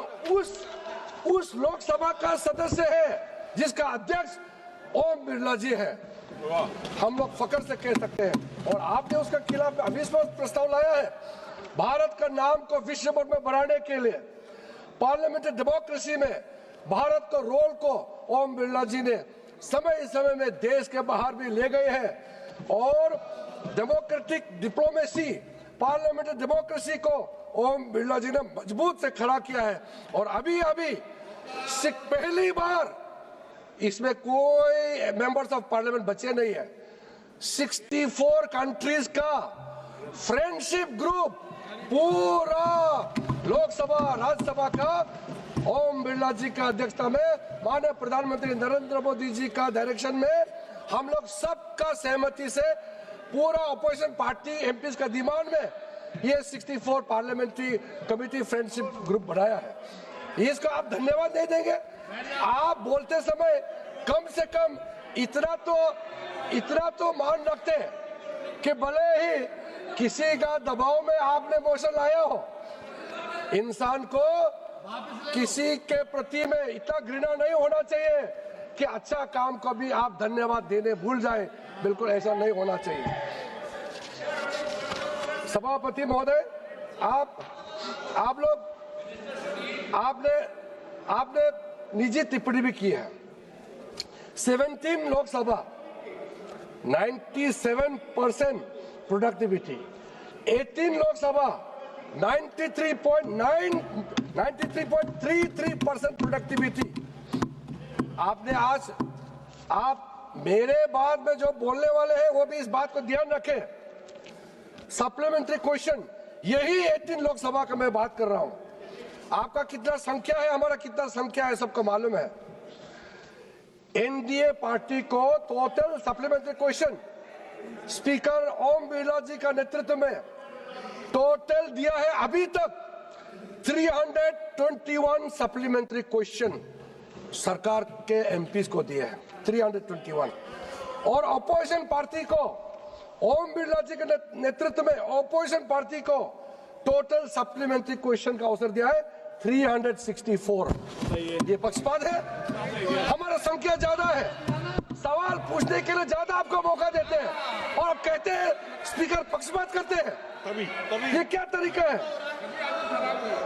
उस लोकसभा का सदस्य है जिसका अध्यक्ष ओम बिरला जी है। हम लोग फख्र से कह सकते हैं। और आपने उसके खिलाफ अविश्वास प्रस्ताव लाया है। भारत का नाम को विश्व भर में बढ़ाने के लिए पार्लियामेंट्री डेमोक्रेसी में भारत को रोल को ओम बिरला जी ने समय समय में देश के बाहर भी ले गए हैं और डेमोक्रेटिक डिप्लोमेसी, पार्लियामेंट्री डेमोक्रेसी को ओम बिरला जी ने मजबूत से खड़ा किया है। और अभी पहली बार इसमें कोई मेंबर्स ऑफ पार्लियामेंट बचे नहीं है, 64 कंट्रीज का फ्रेंडशिप ग्रुप पूरा लोकसभा राज्यसभा का ओम बिरला जी का अध्यक्षता में, माननीय प्रधानमंत्री नरेंद्र मोदी जी का डायरेक्शन में, हम लोग सबका सहमति से पूरा अपोजिशन पार्टी एमपीज का डिमांड में ये 64 पार्लियामेंट्री कमेटी फ्रेंडशिप ग्रुप बनाया है। इसको आप धन्यवाद नहीं देंगे? आप बोलते समय कम से कम इतना तो मान रखते हैं कि भले ही किसी का दबाव में आपने मोशन लाया हो, इंसान को किसी के प्रति में इतना घृणा नहीं होना चाहिए कि अच्छा काम को भी आप धन्यवाद देने भूल जाएं। बिल्कुल ऐसा नहीं होना चाहिए। सभापति महोदय, आप लोग आपने निजी टिप्पणी भी की है। 17 लोकसभा 97% प्रोडक्टिविटी, 18 लोकसभा 93.33% प्रोडक्टिविटी। आपने आज आप मेरे बाद में जो बोलने वाले हैं वो भी इस बात को ध्यान रखें। सप्लीमेंट्री क्वेश्चन, यही 18 लोकसभा का मैं बात कर रहा हूं। आपका कितना संख्या है, हमारा कितना संख्या है, सबको मालूम है। एनडीए पार्टी को total supplementary question speaker Om Birla जी का नेतृत्व में टोटल दिया है अभी तक 321 सप्लीमेंट्री क्वेश्चन सरकार के एमपीज को दिए हैं, 321। और अपोजिशन पार्टी को ओम बिरला जी के नेतृत्व में अपोजिशन पार्टी को टोटल सप्लीमेंट्री क्वेश्चन का अवसर दिया है 364। ये पक्षपात है? हमारा संख्या ज्यादा है, सवाल पूछने के लिए ज्यादा आपको मौका देते हैं और आप कहते हैं स्पीकर पक्षपात करते हैं। ये क्या तरीका है?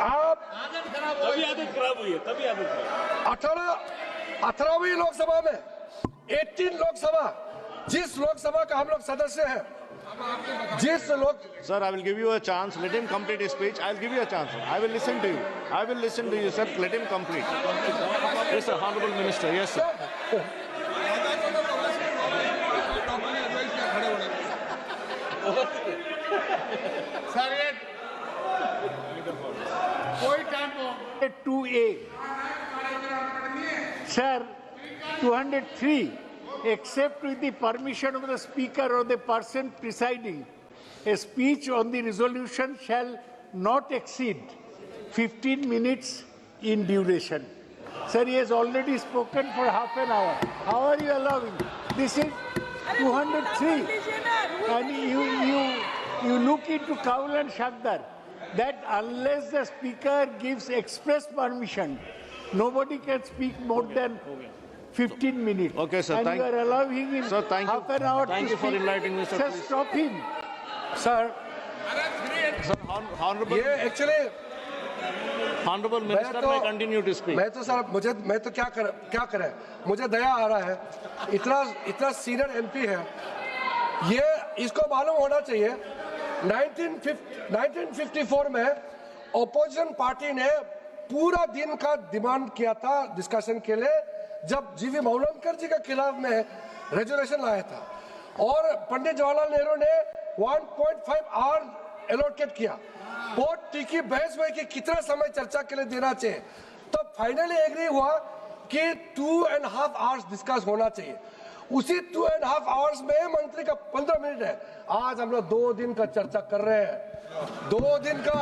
आप तभी आदत खराब हुई है, तभी आदत खराब। 18वीं लोकसभा में 18 लोकसभा, जिस लोकसभा का हम लोग सदस्य हैं, जिस लोग Sir, I will give you a chance. Let him complete his speech. I'll give you a chance. I will listen to you. I will listen to you, sir. Let him complete. Yes, sir. Honorable Minister. Yes, sir. Sir ये कोई time को 2A. Sir, 203, except with the permission of the speaker or the person presiding, a speech on the resolution shall not exceed 15 minutes in duration. Sir, he has already spoken for half an hour. How are you allowing? This is 203. And you look into Kaul and Shakdar that unless the speaker gives express permission, nobody can speak more than 15 minutes. Okay, sir. And you are allowing him Sir, thank you. half an hour Thank to you for speak. enlightening me, sir. Sir, Please. stop him. Sir, Honorable, ये actually Honorable Minister may continue to speak. मैं तो sir मैं तो क्या करें, मुझे दया आ रहा है, इतना सीनियर एमपी है, ये इसको मालूम होना चाहिए 1954 में ऑपोजिशन पार्टी ने पूरा दिन का डिमांड किया था डिस्कशन के लिए, जब जीवी मावलंकर जी के खिलाफ में रेजोल्यूशन लाया था और पंडित जवाहरलाल नेहरू ने 1.5 आवर एलोकेट किया। बहुत तीखी बहस हुई कि कितना समय चर्चा के लिए देना चाहिए, तो फाइनली एग्री हुआ कि 2.5 आवर्स डिस्कस होना चाहिए। उसी 2.5 आवर्स में मंत्री का 15 मिनट है। आज हम लोग 2 दिन का चर्चा कर रहे हैं, 2 दिन का,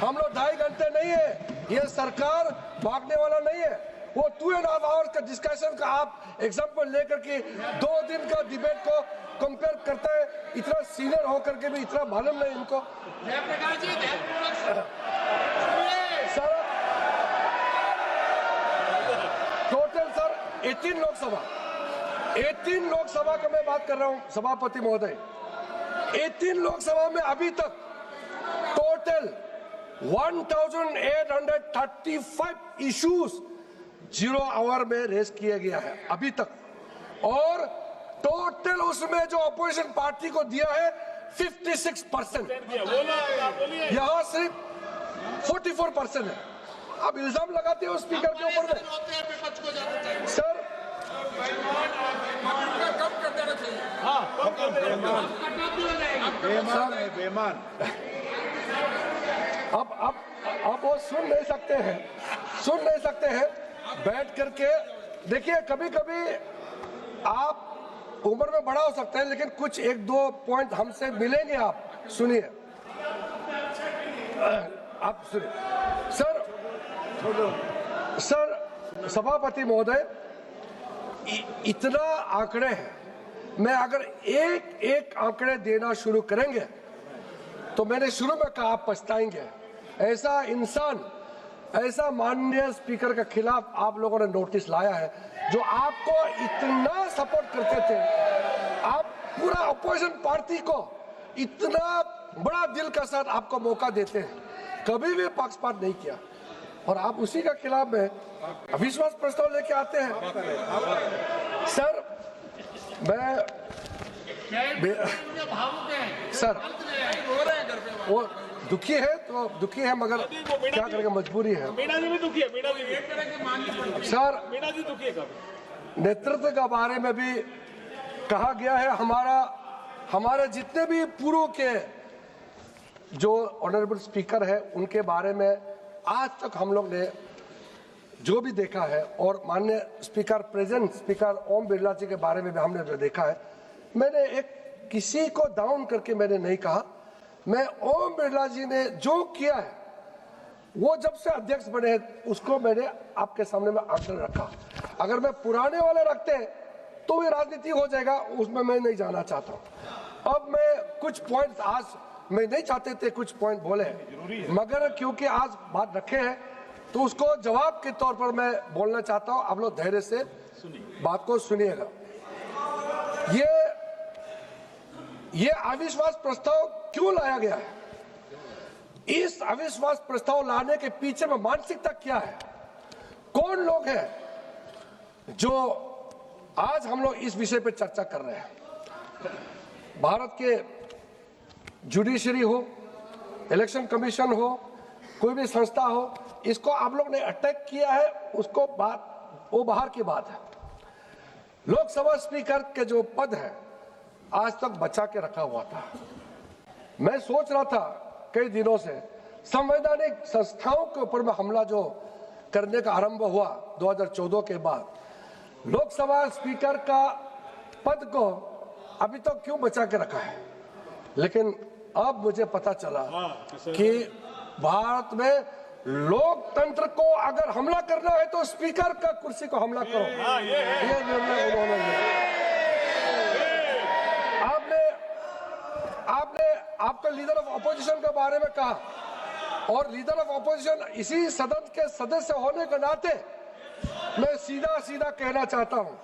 हम लोग 2.5 घंटे नहीं है। ये सरकार भागने वाला नहीं है। वो 2.5 आवर्स का डिस्कशन का आप एग्जाम्पल लेकर के 2 दिन का डिबेट को कंपेयर करता है। इतना सीनियर होकर के भी इतना मालूम नहीं इनको। सर टोटल सर 18 लोकसभा का मैं बात कर रहा हूं सभापति महोदय। 18 लोकसभा में अभी तक टोटल 1835 इश्यूज 0 आवर में रेस किया गया है अभी तक, और टोटल उसमें जो अपोजिशन पार्टी को दिया है 56%, यहां सिर्फ 44% है। अब इल्जाम लगाते हो स्पीकर के ऊपर में। सर बेमान। अब वो सुन नहीं सकते हैं बैठ करके। देखिए कभी कभी आप उम्र में बड़ा हो सकता है, लेकिन कुछ 1-2 पॉइंट हमसे मिलेंगे। आप सुनिए, आप सुनिए। सर सभापति महोदय, इतना आंकड़े हैं, मैं अगर एक आंकड़े देना शुरू करेंगे तो मैंने शुरू में कहा आप पछताएंगे। ऐसा इंसान, ऐसा माननीय स्पीकर के खिलाफ आप लोगों ने नोटिस लाया है, जो आपको इतना सपोर्ट करते थे। आप पूरा अपोजिशन पार्टी को इतना बड़ा दिल के साथ आपको मौका देते हैं, कभी भी पक्षपात नहीं किया, और आप उसी के खिलाफ में अविश्वास प्रस्ताव लेके आते हैं। सर सर वो दुखी है तो दुखी है, मगर क्या करेंगे, मजबूरी है। मीणा जी भी दुखी है, सर मीणा जी दुखी है। नेतृत्व के बारे में भी कहा गया है। हमारे जितने भी पूर्व के जो ऑनरेबल स्पीकर है उनके बारे में आज तक हम लोग ने जो भी देखा है, और माननीय speaker present speaker Om Birla जी के बारे में भी हमने जो देखा है, मैंने किसी को डाउन करके मैंने नहीं कहा। मैं ओम बिरला जी ने जो किया है, वो जब से अध्यक्ष बने उसको मैंने आपके सामने में आंकड़े रखा। अगर मैं पुराने वाले रखते तो ये राजनीति हो जाएगा, उसमें मैं नहीं जाना चाहता हूँ। अब मैं कुछ पॉइंट, आज मैं नहीं चाहते थे कुछ पॉइंट बोले, मगर क्योंकि आज बात रखे हैं तो उसको जवाब के तौर पर मैं बोलना चाहता हूं, आप लोग धैर्य से बात को सुनिएगा। ये अविश्वास प्रस्ताव क्यों लाया गया है? इस अविश्वास प्रस्ताव लाने के पीछे में मानसिकता क्या है? कौन लोग हैं जो आज हम लोग इस विषय पर चर्चा कर रहे हैं? भारत के जुडिशरी हो, इलेक्शन कमीशन हो, कोई भी संस्था हो, इसको आप लोग ने अटैक किया है, उसको बात वो बाहर की बात है। लोकसभा स्पीकर के जो पद है आज तक बचा के रखा हुआ था। मैं सोच रहा था कई दिनों से संवैधानिक संस्थाओं के ऊपर में हमला जो करने का आरंभ हुआ 2014 के बाद, लोकसभा स्पीकर का पद को अभी तक क्यों बचा के रखा है? लेकिन अब मुझे पता चला कि भारत में लोकतंत्र को अगर हमला करना है तो स्पीकर का कुर्सी को हमला करो। ये निर्णय उन्होंने लिया। आपने आपका लीडर ऑफ अपोजिशन के बारे में कहा, और लीडर ऑफ अपोजिशन इसी सदन के सदस्य होने के नाते मैं सीधा सीधा कहना चाहता हूं,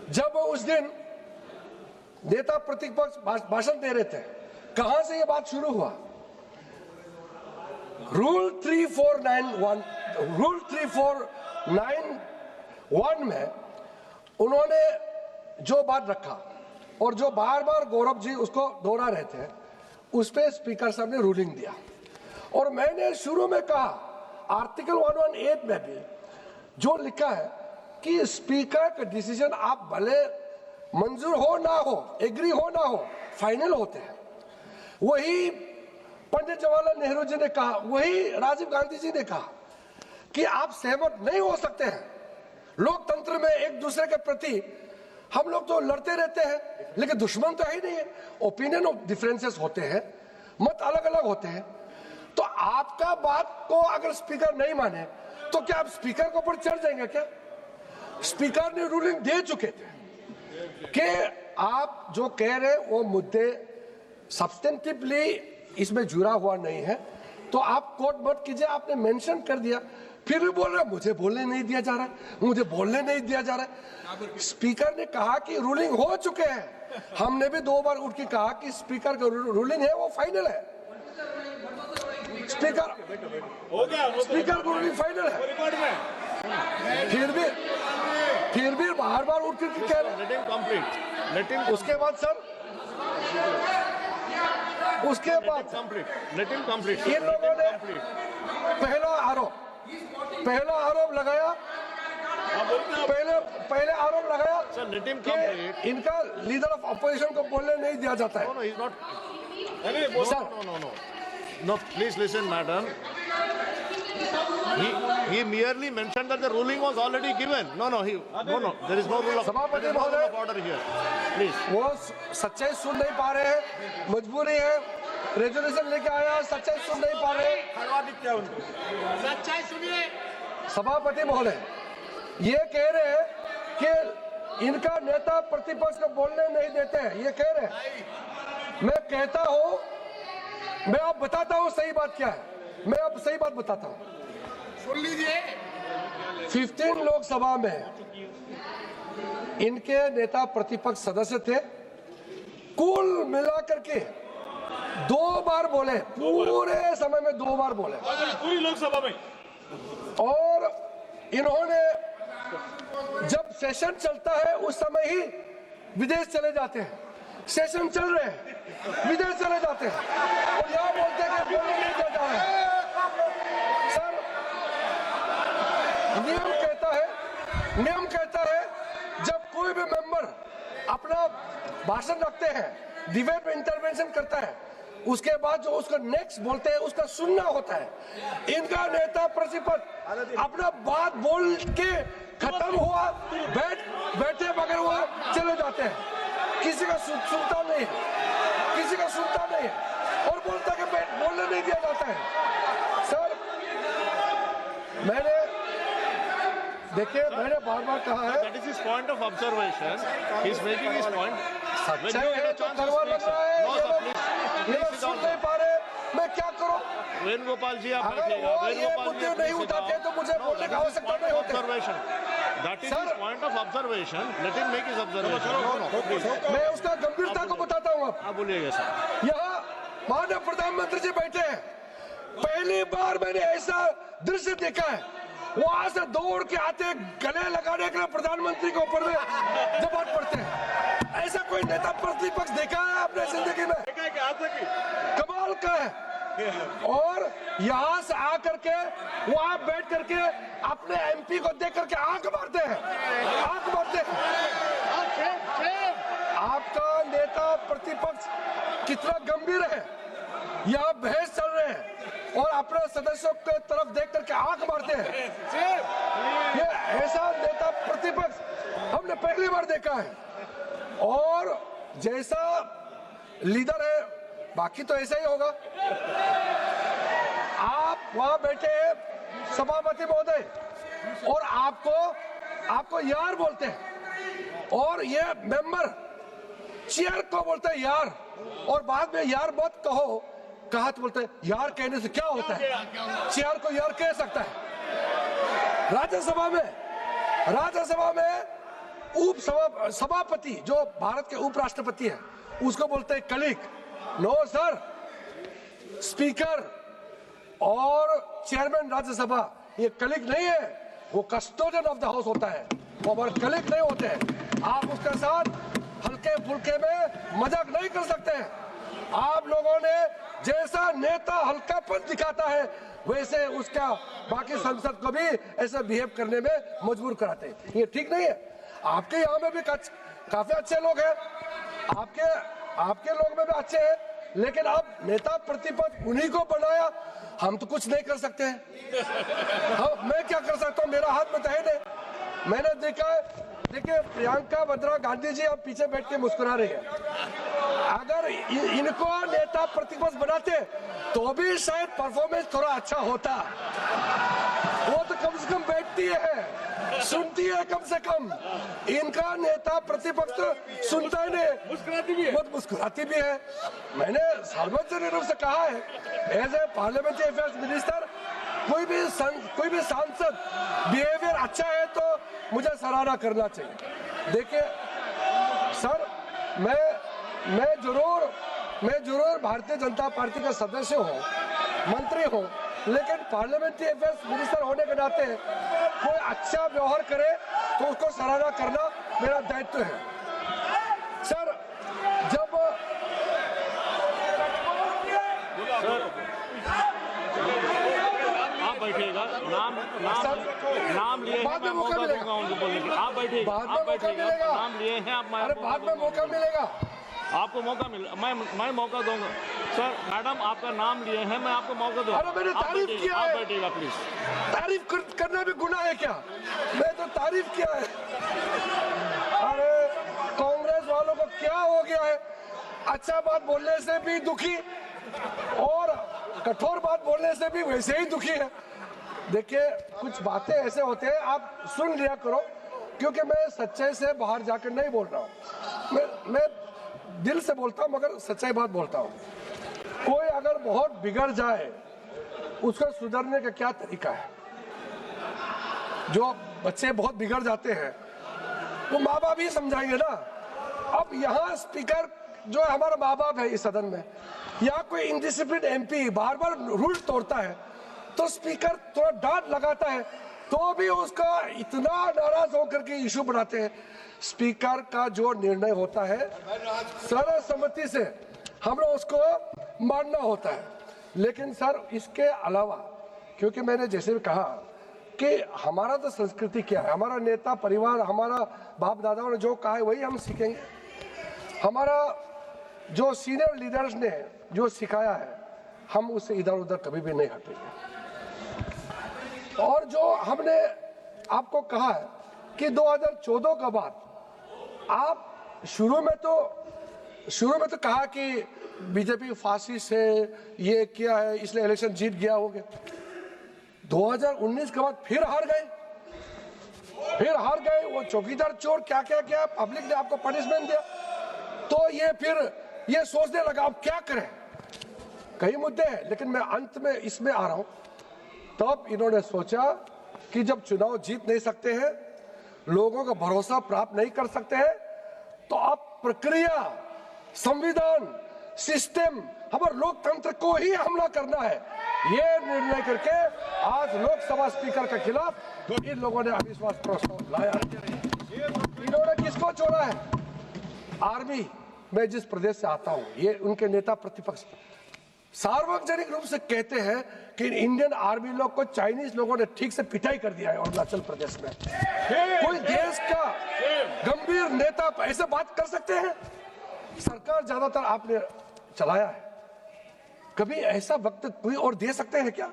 जब उस दिन नेता प्रतिपक्ष भाषण दे रहे थे, कहां से ये बात शुरू हुआ? रूल 3491 में उन्होंने जो बात रखा और जो बार बार गौरव जी उसको दोहरा रहे थे, उस पे स्पीकर साहब ने रूलिंग दिया। और मैंने शुरू में कहा, आर्टिकल 118 में भी जो लिखा है कि स्पीकर का डिसीजन आप भले मंजूर हो ना हो, एग्री हो ना हो, फाइनल होते हैं। वही पंडित जवाहरलाल नेहरू जी ने कहा, वही राजीव गांधी जी ने कहा कि आप सहमत नहीं हो सकते हैं। लोकतंत्र में एक दूसरे के प्रति हम लोग तो लड़ते रहते हैं, लेकिन दुश्मन तो है ही नहीं है। ओपिनियन ऑफ डिफरेंसेस होते हैं, मत अलग अलग होते हैं। तो आपका बात को अगर स्पीकर नहीं माने तो क्या आप स्पीकर के ऊपर चढ़ जाएंगे क्या? स्पीकर ने रूलिंग दे चुके थे कि आप जो कह रहे वो मुद्दे सब्सटेंटिवली इसमें जुड़ा हुआ नहीं है, तो आप कोर्ट मत कीजिए। आपने मेंशन कर दिया, फिर भी बोल रहे मुझे बोलने नहीं दिया जा रहा है, मुझे बोलने नहीं दिया जा रहा है। स्पीकर ने कहा कि रूलिंग हो चुके हैं। हमने भी 2 बार उठ के कहा कि स्पीकर का रूलिंग है वो फाइनल है। स्पीकर का रूलिंग फाइनल है, फिर भी बार बार उठ के कह रहे हैं। उसके बाद सर, उसके बाद इन लोगों ने पहला आरोप लगाया, पहले आरोप लगाया कि इनका लीडर ऑफ अपोजिशन को बोलने नहीं दिया जाता है। No, please listen, madam. He merely mentioned that the ruling was already given. No. There is no rule of order here. Please. वो सच्चाई सुन नहीं पा रहे हैं, मजबूरी है, रेजोल्यूशन लेके आया, सच्चाई सुन नहीं पा रहे। सच्चाई सुनिए। सभापति महोदय ये कह रहे हैं कि इनका नेता प्रतिपक्ष को बोलने नहीं देते हैं, ये कह रहे हैं। मैं कहता हूं, मैं अब बताता हूं सही बात क्या है। मैं अब सही बात बताता हूं। सुन लीजिए। 15 लोकसभा में इनके नेता प्रतिपक्ष सदस्य थे, कुल मिलाकर के 2 बार बोले, पूरे समय में 2 बार बोले पूरी लोकसभा में। और इन्होंने जब सेशन चलता है उस समय ही विदेश चले जाते हैं। सेशन चल रहे हैं, विदेश चले जाते हैं और यहाँ बोलते हैं कि बोलने नहीं दिया जा रहा है। सर, नियम कहता है जब कोई भी मेंबर अपना भाषण रखते हैं, डिबेट में इंटरवेंशन करता है, उसके बाद जो उसको नेक्स्ट बोलते हैं उसका सुनना होता है। इनका नेता प्रतिपक्ष अपना बात बोल के खत्म हुआ, बैठे बगैर वो चले जाते हैं। किसी का सुनता नहीं है और बोलता कि बोलने नहीं दिया जाता है। सर, मैंने बार कहा है, That is his point of observation. He is making his point. सच्चाई है तो करवा लग रहा है। ये लोग सुन नहीं पा रहे, मैं क्या करूं? वेणुगोपाल जी आप अगर बैठिएगा। वो ये वेणुगोपाल मुद्दे जी, नहीं please sit उठाते down. तो मुझे No, बोलने that की is आवश्यकता point नहीं of होती। observation. That is Sir. his point of observation. Let him make his observation. No, please. मैं उसका गंभीरता को बताता हूँ। अब आप बोलिएगा सर। यहाँ माननीय प्रधानमंत्री जी बैठे हैं, पहली बार मैंने ऐसा दृश्य देखा है, वहां से दौड़ के आते गले लगाने के लिए प्रधानमंत्री के ऊपर में जबान पड़ते हैं। ऐसा कोई नेता प्रतिपक्ष देखा है आपने जिंदगी में? कमाल का है। और यहाँ से आकर के वहां बैठ करके अपने एमपी को देख करके आंख मारते हैं, आंख मारते हैं। आपका नेता प्रतिपक्ष कितना गंभीर है, यहाँ बहस चल रहे हैं और अपने सदस्यों के तरफ देख करके आंख मारते हैं। ये ऐसा नेता प्रतिपक्ष हमने पहली बार देखा है। और जैसा लीडर है, बाकी तो ऐसा ही होगा। आप वहां बैठे हैं सभापति महोदय, और आपको यार बोलते हैं, और ये मेंबर चेयर को बोलते हैं यार, और बाद में यार मत कहा तो बोलते हैं यार कहने से क्या होता है, चेयर को यार कह सकता है। राज्यसभा में सभापति जो भारत के उपराष्ट्रपति है उसको बोलते हैं कलीग। नो सर, स्पीकर और चेयरमैन राज्यसभा ये कलीग नहीं है, वो कस्टोडियन ऑफ द हाउस होता है, वो हमारे कलीग नहीं होते हैं। आप उसके साथ हल्के फुल्के में मजाक नहीं कर सकते हैं। आप लोगों ने जैसा नेता हल्कापन दिखाता है वैसे उसका बाकी सांसद को भी ऐसा बिहेव करने में मजबूर कराते हैं, ये ठीक नहीं है। आपके यहाँ में भी काफी अच्छे लोग हैं, आपके लोग में भी अच्छे हैं, लेकिन अब नेता प्रतिपक्ष उन्हीं को बनाया, हम तो कुछ नहीं कर सकते हैं। मैं क्या कर सकता हूँ, मेरा हाथ में तो है नहीं। मैंने देखा है, देखिए प्रियंका वाड्रा गांधी जी अब पीछे बैठ के मुस्कुरा रही है। अगर इनको नेता प्रतिपक्ष बनाते तो भी शायद परफॉर्मेंस थोड़ा अच्छा होता। वो तो कम से कम बैठती है, सुनती है कम से कम। इनका नेता प्रतिपक्ष तो सुनता ही नहीं, मुस्कुराती भी है, बहुत मुस्कुराती भी है। मैंने सार्वजनिक रूप से कहा है, as a parliamentary affairs minister, कोई भी सांसद बिहेवियर अच्छा है तो मुझे सराहना करना चाहिए। देखिए सर, मैं जरूर भारतीय जनता पार्टी का सदस्य हूँ, मंत्री हूँ, लेकिन पार्लियामेंट्री अफेयर्स मिनिस्टर होने के नाते कोई अच्छा व्यवहार करे तो उसको सराहना करना मेरा दायित्व है। सर, जब आप बैठिएगा, नाम लिए हैं, मैं मौका दूंगा उनको बोलने के। आप बैठिएगा, नाम लिए हैं आप, बाद में मौका मिलेगा, आपको मौका मिल, मैं मौका दूंगा। सर मैडम आपका नाम लिए हैं, मैं आपको मौका दूंगा। अरे मैंने तारीफ किया है। आप बैठिएगा प्लीज। तारीफ करना भी गुनाह है क्या? मैं तो तारीफ किया है। अरे कांग्रेस वालों को क्या हो गया है, अच्छा बात बोलने से भी दुखी और कठोर बात बोलने से भी वैसे ही दुखी है। देखिए कुछ बातें ऐसे होते हैं, आप सुन लिया करो, क्योंकि मैं सच्चाई से बाहर जाकर नहीं बोल रहा हूँ। मैं दिल से बोलता हूँ, मगर सच्चाई बात बोलता हूँ। कोई अगर बहुत बिगड़ जाए, उसको सुधरने का क्या तरीका है? जो बच्चे बहुत बिगड़ जाते हैं वो माँ बाप ही समझाएंगे ना। अब यहाँ स्पीकर जो हमारा माँ बाप है इस सदन में, या कोई इंडिसिप्लिन एमपी बार बार रूल तोड़ता है तो स्पीकर थोड़ा डांट लगाता है तो भी उसका इतना नाराज होकर के इशू बनाते हैं। स्पीकर का जो निर्णय होता है सर्वसम्मति से हम लोग उसको मानना होता है। लेकिन सर इसके अलावा, क्योंकि मैंने जैसे भी कहा कि हमारा तो संस्कृति क्या है, हमारा नेता परिवार, हमारा बाप दादाओं ने जो कहा है वही हम सीखेंगे। हमारा जो सीनियर लीडर्स ने जो सिखाया है हम उससे इधर उधर कभी भी नहीं हटेंगे। और जो हमने आपको कहा है कि 2014 के बाद आप शुरू में तो कहा कि बीजेपी फासिस्ट है, ये क्या है, इसलिए इलेक्शन जीत गया होगा। 2019 के बाद फिर हार गए। वो चौकीदार चोर क्या पब्लिक ने आपको पनिशमेंट दिया, तो ये फिर ये सोचने लगा अब क्या करें। कई मुद्दे हैं, लेकिन मैं अंत में इसमें आ रहा हूं। तब इन्होंने सोचा कि जब चुनाव जीत नहीं सकते हैं, लोगों का भरोसा प्राप्त नहीं कर सकते हैं, तो अब प्रक्रिया, संविधान, सिस्टम, हमारे लोकतंत्र को ही हमला करना है। ये निर्णय करके आज लोकसभा स्पीकर के खिलाफ इन लोगों ने अविश्वास प्रस्ताव लाया। इन्होंने किसको छोड़ा है? आर्मी। मैं जिस प्रदेश से आता हूं, ये उनके नेता प्रतिपक्ष सार्वजनिक रूप से कहते हैं कि इंडियन आर्मी लोग को चाइनीज लोगों ने ठीक से पिटाई कर दिया है अरुणाचल प्रदेश में। कोई देश का गंभीर नेता ऐसे बात कर सकते हैं? सरकार ज्यादातर आपने चलाया है, कभी ऐसा वक्त कोई और दे सकते हैं क्या?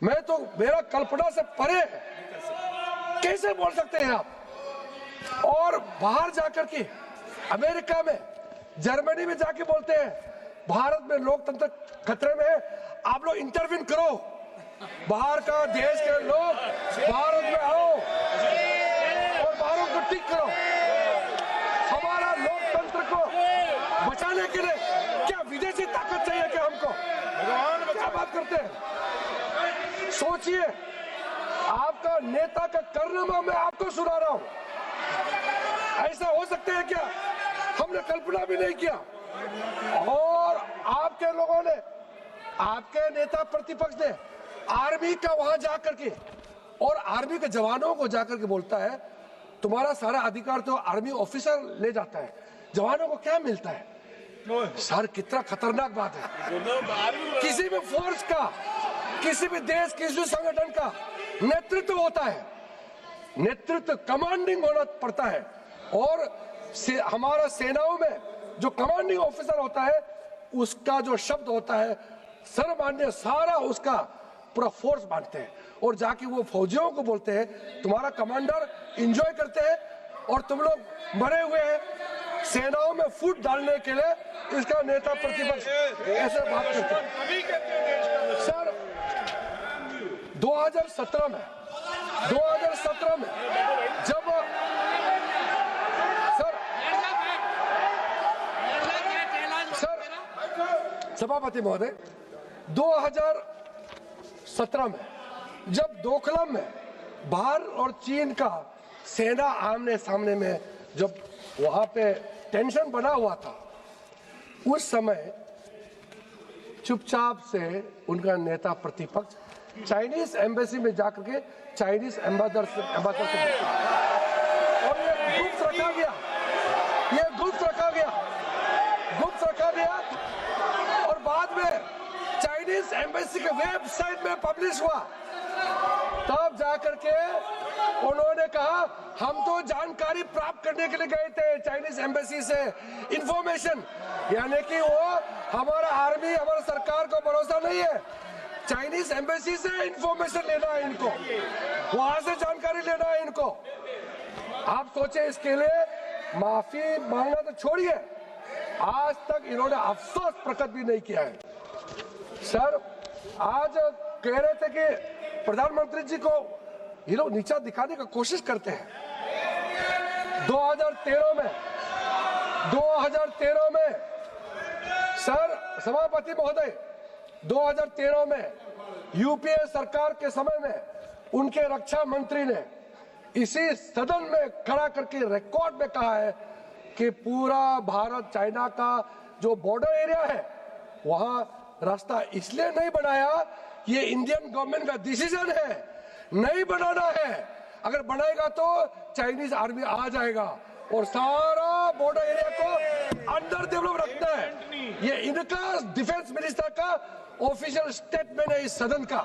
मैं तो, मेरा कल्पना से परे है, कैसे बोल सकते हैं आप? और बाहर जाकर के अमेरिका में, जर्मनी में जाके बोलते हैं भारत में लोकतंत्र खतरे में है, आप लोग इंटरवीन करो, बाहर का देश के लोग भारत में आओ और भारत को ठीक करो। हमारा लोकतंत्र को बचाने के लिए क्या विदेशी ताकत चाहिए क्या हमको? क्या बात करते हैं? सोचिए, आपका नेता का कारनामा मैं आपको सुना रहा हूं। ऐसा हो सकता है क्या? हमने कल्पना भी नहीं किया। और आपके लोगों ने, आपके नेता प्रतिपक्ष ने आर्मी का वहां जाकर के और आर्मी के जवानों को जाकर के बोलता है तुम्हारा सारा अधिकार तो आर्मी ऑफिसर ले जाता है, जवानों को क्या मिलता है? सर, कितना खतरनाक बात है। किसी भी फोर्स का, किसी भी देश, किसी भी संगठन का नेतृत्व होता है, नेतृत्व कमांडिंग होना पड़ता है। और हमारा सेनाओं में जो कमांडिंग ऑफिसर होता है, उसका जो शब्द होता है सर्वमान्य, सारा उसका पूरा फोर्स बांटते हैं और जाके वो फौजियों को बोलते हैं तुम्हारा कमांडर एंजॉय करते हैं और तुम लोग मरे हुए हैं। सेनाओं में फूट डालने के लिए इसका नेता प्रतिपक्ष ऐसे बात करते हैं। सर, 2017 में जब सभापति महोदय, 2017 में जब डोकलाम में भारत और चीन का सेना आमने सामने में जब वहां पे टेंशन बना हुआ था, उस समय चुपचाप से उनका नेता प्रतिपक्ष चाइनीज एम्बेसी में जाकर के चाइनीज एम्बेसडर से और ये गुप्त रखा गया, और बाद में चाइनीज एम्बेसी के वेबसाइट में पब्लिश हुआ। तब जाकर के उन्होंने कहा हम तो जानकारी प्राप्त करने के लिए गए थे चाइनीज एम्बेसी से, इंफॉर्मेशन, यानी कि वो हमारा आर्मी, हमारा सरकार को भरोसा नहीं है, चाइनीज एम्बेसी से इंफॉर्मेशन लेना है इनको, वहां से जानकारी लेना है इनको। आप सोचे, इसके लिए माफी मांगना तो छोड़िए, आज तक इन्होंने अफसोस प्रकट भी नहीं किया है। सर, आज कह रहे थे कि प्रधानमंत्री जी को ये लोग नीचा दिखाने का कोशिश करते हैं। 2013 में सर, सभापति महोदय, 2013 में यूपीए सरकार के समय में उनके रक्षा मंत्री ने इसी सदन में खड़ा करके रिकॉर्ड में कहा है कि पूरा भारत चाइना का जो बॉर्डर एरिया है वहां रास्ता इसलिए नहीं बनाया, ये इंडियन गवर्नमेंट का डिसीजन है, नहीं बनाना है, अगर बनाएगा तो चाइनीज आर्मी आ जाएगा और सारा बॉर्डर एरिया को अंडर डेवलप रखना है। ये इनका डिफेंस मिनिस्टर का ऑफिशियल स्टेटमेंट है इस सदन का।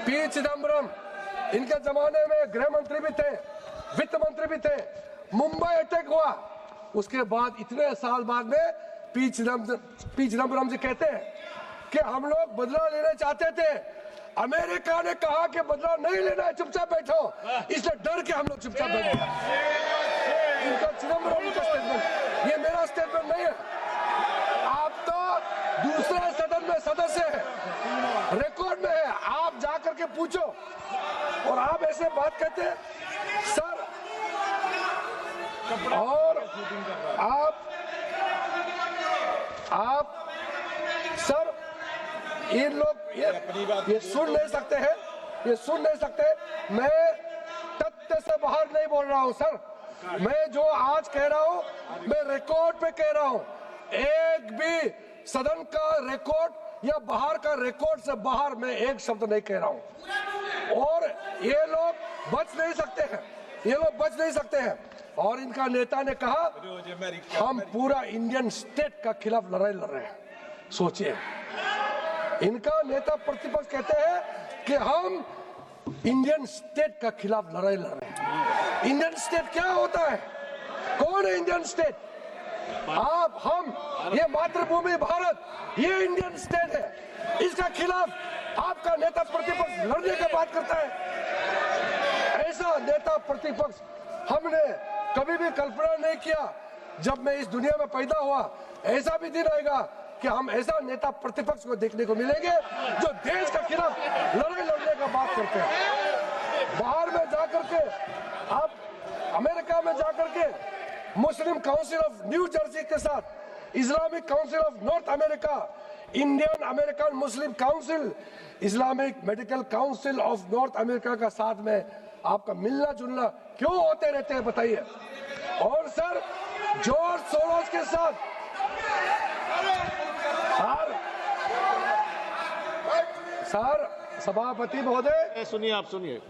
पी चिदम्बरम, इनके जमाने में गृह मंत्री भी थे, वित्त मंत्री भी थे। मुंबई अटैक हुआ, उसके बाद इतने साल बाद में पी चिदम्बरम जी कहते हैं कि हम लोग बदला लेना चाहते थे, अमेरिका ने कहा कि बदला नहीं लेना है, चुपचाप बैठो, इसलिए डर के हम लोग चुपचाप बैठे। इनका चिदम्बरम का स्टेटमेंट, ये मेरा स्टेटमेंट नहीं है। आप तो दूसरे सदन में सदस्य हैं, रिकॉर्ड में है, आप जाकर के पूछो और आप ऐसे बात कहते हैं सर। और आप ये सुन नहीं सकते हैं, ये सुन नहीं सकते। मैं तथ्य से बाहर नहीं बोल रहा हूं सर, मैं जो आज कह रहा हूं मैं रिकॉर्ड पे कह रहा हूं। एक भी सदन का रिकॉर्ड या बाहर का रिकॉर्ड से बाहर मैं एक शब्द नहीं कह रहा हूं। और ये लोग बच नहीं सकते हैं, ये लोग बच नहीं सकते हैं। और इनका नेता ने कहा हम पूरा इंडियन स्टेट का खिलाफ लड़ाई लड़ रहे हैं। सोचिए, इनका नेता प्रतिपक्ष कहते हैं कि हम इंडियन स्टेट का खिलाफ लड़ाई लड़ रहे हैं। इंडियन स्टेट क्या होता है? कौन है इंडियन स्टेट? आप, हम, ये मातृभूमि भारत, ये इंडियन स्टेट है। इसका खिलाफ आपका नेता प्रतिपक्ष लड़ने की बात करता है। ऐसा नेता प्रतिपक्ष हमने कभी भी कल्पना नहीं किया। जब मैं इस दुनिया में पैदा हुआ, ऐसा भी दिन आएगा कि हम ऐसा नेता प्रतिपक्ष को देखने को मिलेंगे जो देश के खिलाफ लड़ाई लड़ने का बात करते हैं। बाहर में जाकर के, आप अमेरिका में जाकर के मुस्लिम काउंसिल ऑफ न्यू जर्सी के साथ, Islamic council of north America, Indian American Muslim council, Islamic medical council of north America का साथ में आपका मिलना जुलना क्यों होते रहते हैं बताइए? और सर जॉर्ज सोरोस के साथ सर सभापति महोदय सुनिए, आप सुनिए।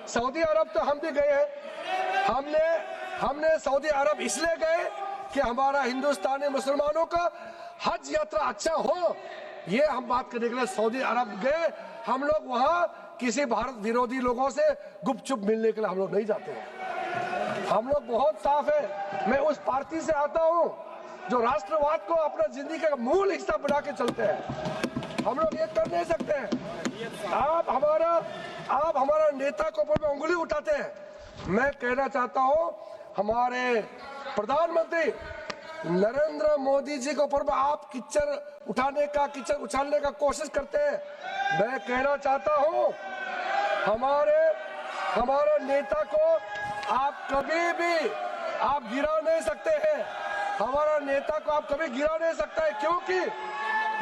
सऊदी अरब तो हम भी गए हैं। हमने सऊदी अरब इसलिए गए कि हमारा हिंदुस्तानी मुसलमानों का हज यात्रा अच्छा हो, ये हम बात करने के लिए सऊदी अरब गए। हम लोग वहां किसी भारत विरोधी लोगों से गुपचुप मिलने के लिए हम लोग नहीं जाते हैं। हम लोग बहुत साफ है। मैं उस पार्टी से आता हूं जो राष्ट्रवाद को अपना जिंदगी का मूल हिस्सा बना के चलते हैं। हम लोग ये कर नहीं सकते हैं। आप हमारा नेता को ऊपर में उंगली उठाते हैं। मैं कहना चाहता हूं हमारे प्रधानमंत्री नरेंद्र मोदी जी के ऊपर आप कीचड़ उछालने का कोशिश करते हैं। मैं कहना चाहता हूं हमारे नेता को आप कभी भी आप गिरा नहीं सकते हैं। हमारा नेता को आप कभी गिरा नहीं सकते हैं, क्योंकि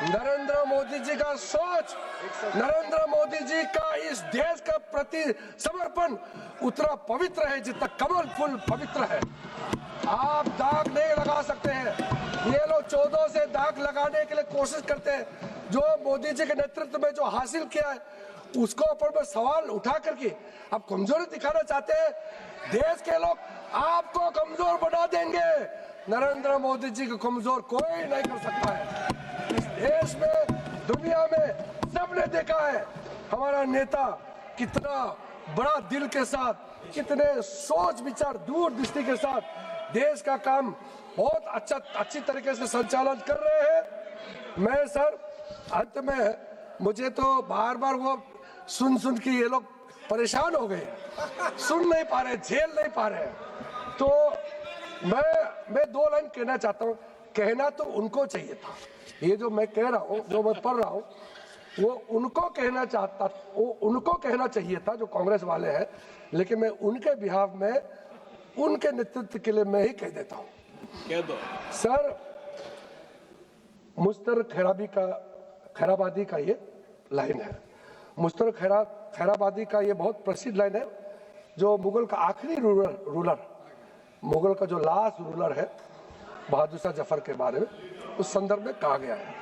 नरेंद्र मोदी जी का सोच, नरेंद्र मोदी जी का इस देश के प्रति समर्पण उतना पवित्र है जितना कमल फूल पवित्र है। आप दाग नहीं लगा सकते हैं। ये लोग 14 से दाग लगाने के लिए कोशिश करते हैं। जो मोदी जी के नेतृत्व में जो हासिल किया है उसको ऊपर में सवाल उठा करके आप कमजोरी दिखाना चाहते हैं। देश के लोग आपको कमजोर बना देंगे। नरेंद्र मोदी जी को कमजोर कोई नहीं कर सकता है। इस देश में, दुनिया में सबने देखा है हमारा नेता कितना बड़ा दिल के साथ, कितने सोच विचार दूरदृष्टि के साथ देश का काम बहुत अच्छी तरीके से संचालन कर रहे हैं। मैं सर अंत में, मुझे तो बार बार वो सुन के ये लोग परेशान हो गए, सुन नहीं पा रहे, झेल नहीं पा रहे। तो मैं 2 लाइन कहना चाहता हूँ। कहना तो उनको चाहिए था, ये जो मैं कह रहा हूँ, जो मैं पढ़ रहा हूँ, वो उनको कहना चाहिए था जो कांग्रेस वाले हैं। लेकिन मैं उनके बिहाफ में, उनके नेतृत्व के लिए मैं ही कह देता हूँ। कह दो सर, मुश्तर खैराबादी का ये लाइन है। मुश्तर खैराबादी का ये बहुत प्रसिद्ध लाइन है, जो मुगल का आखिरी रूलर, मुगल का जो लास्ट रूलर है बहादुर शाह जफर के बारे में, उस संदर्भ में कहा गया है,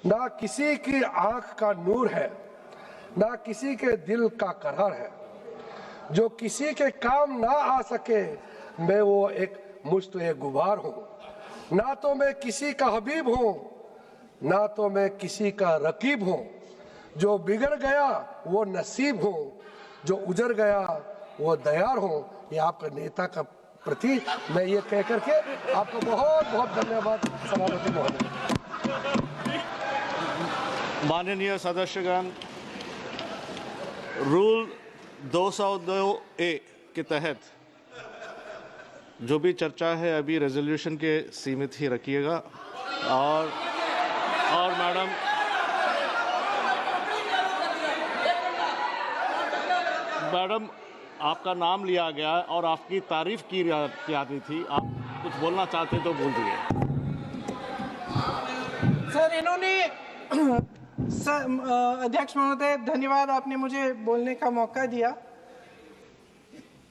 ना किसी की आंख का नूर है, ना किसी के दिल का करार है, जो किसी के काम ना आ सके मैं वो एक मुश्त गुबार हूँ। ना तो मैं किसी का हबीब हूँ, ना तो मैं किसी का रकीब हूँ। जो बिगड़ गया वो नसीब हूँ, जो उजड़ गया वो दयार हूँ। ये आपका नेता का प्रति मैं ये कह करके आपको बहुत बहुत धन्यवाद सभापति महोदय। माननीय सदस्यगण, रूल 202A के तहत जो भी चर्चा है अभी रेजोल्यूशन के सीमित ही रखिएगा। और मैडम आपका नाम लिया गया और आपकी तारीफ की जाती थी। आप कुछ बोलना चाहते तो बोल दिए। सर, इन्होंने अध्यक्ष महोदय, धन्यवाद, आपने मुझे बोलने का मौका दिया।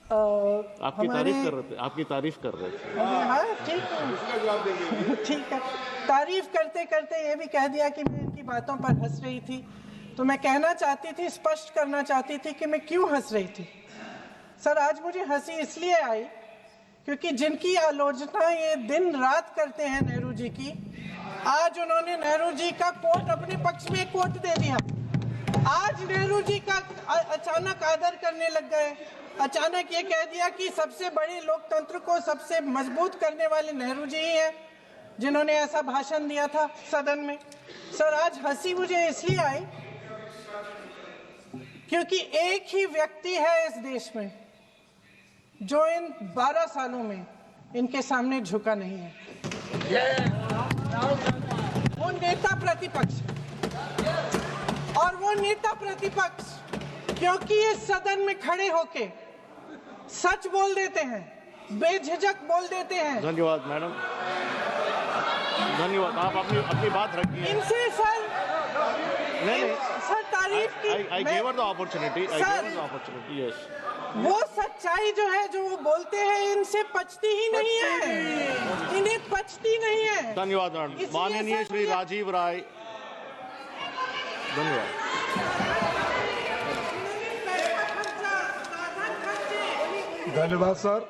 आपकी तारीफ कर रहे थे हाँ, ठीक है, ठीक है। तारीफ करते करते ये भी कह दिया कि मैं इनकी बातों पर हंस रही थी। तो मैं कहना चाहती थी, स्पष्ट करना चाहती थी कि मैं क्यों हंस रही थी। सर, आज मुझे हंसी इसलिए आई क्योंकि जिनकी आलोचना ये दिन रात करते हैं नेहरू जी की, आज उन्होंने नेहरू जी का कोट अपने पक्ष में कोट दे दिया। आज नेहरू जी का अचानक आदर करने लग गए। अचानक ये कह दिया कि सबसे बड़े लोकतंत्र को सबसे मजबूत करने वाले नेहरू जी ही हैं, जिन्होंने ऐसा भाषण दिया था सदन में। सर, आज हंसी मुझे इसलिए आई क्योंकि एक ही व्यक्ति है इस देश में जो इन 12 सालों में इनके सामने झुका नहीं है। वो नेता प्रतिपक्ष, और वो नेता प्रतिपक्ष क्योंकि इस सदन में खड़े होके सच बोल देते हैं, बेझिझक बोल देते हैं। धन्यवाद मैडम, धन्यवाद। आप अपनी बात रखिए। इनसे सर सर तारीफ की I gave her the opportunity. I gave her the opportunity. Yes. वो सच्चाई जो है, जो वो बोलते हैं, इनसे पचती ही नहीं है, इन्हें पचती नहीं है। धन्यवाद मैडम। माननीय श्री राजीव राय, धन्यवाद। धन्यवाद सर।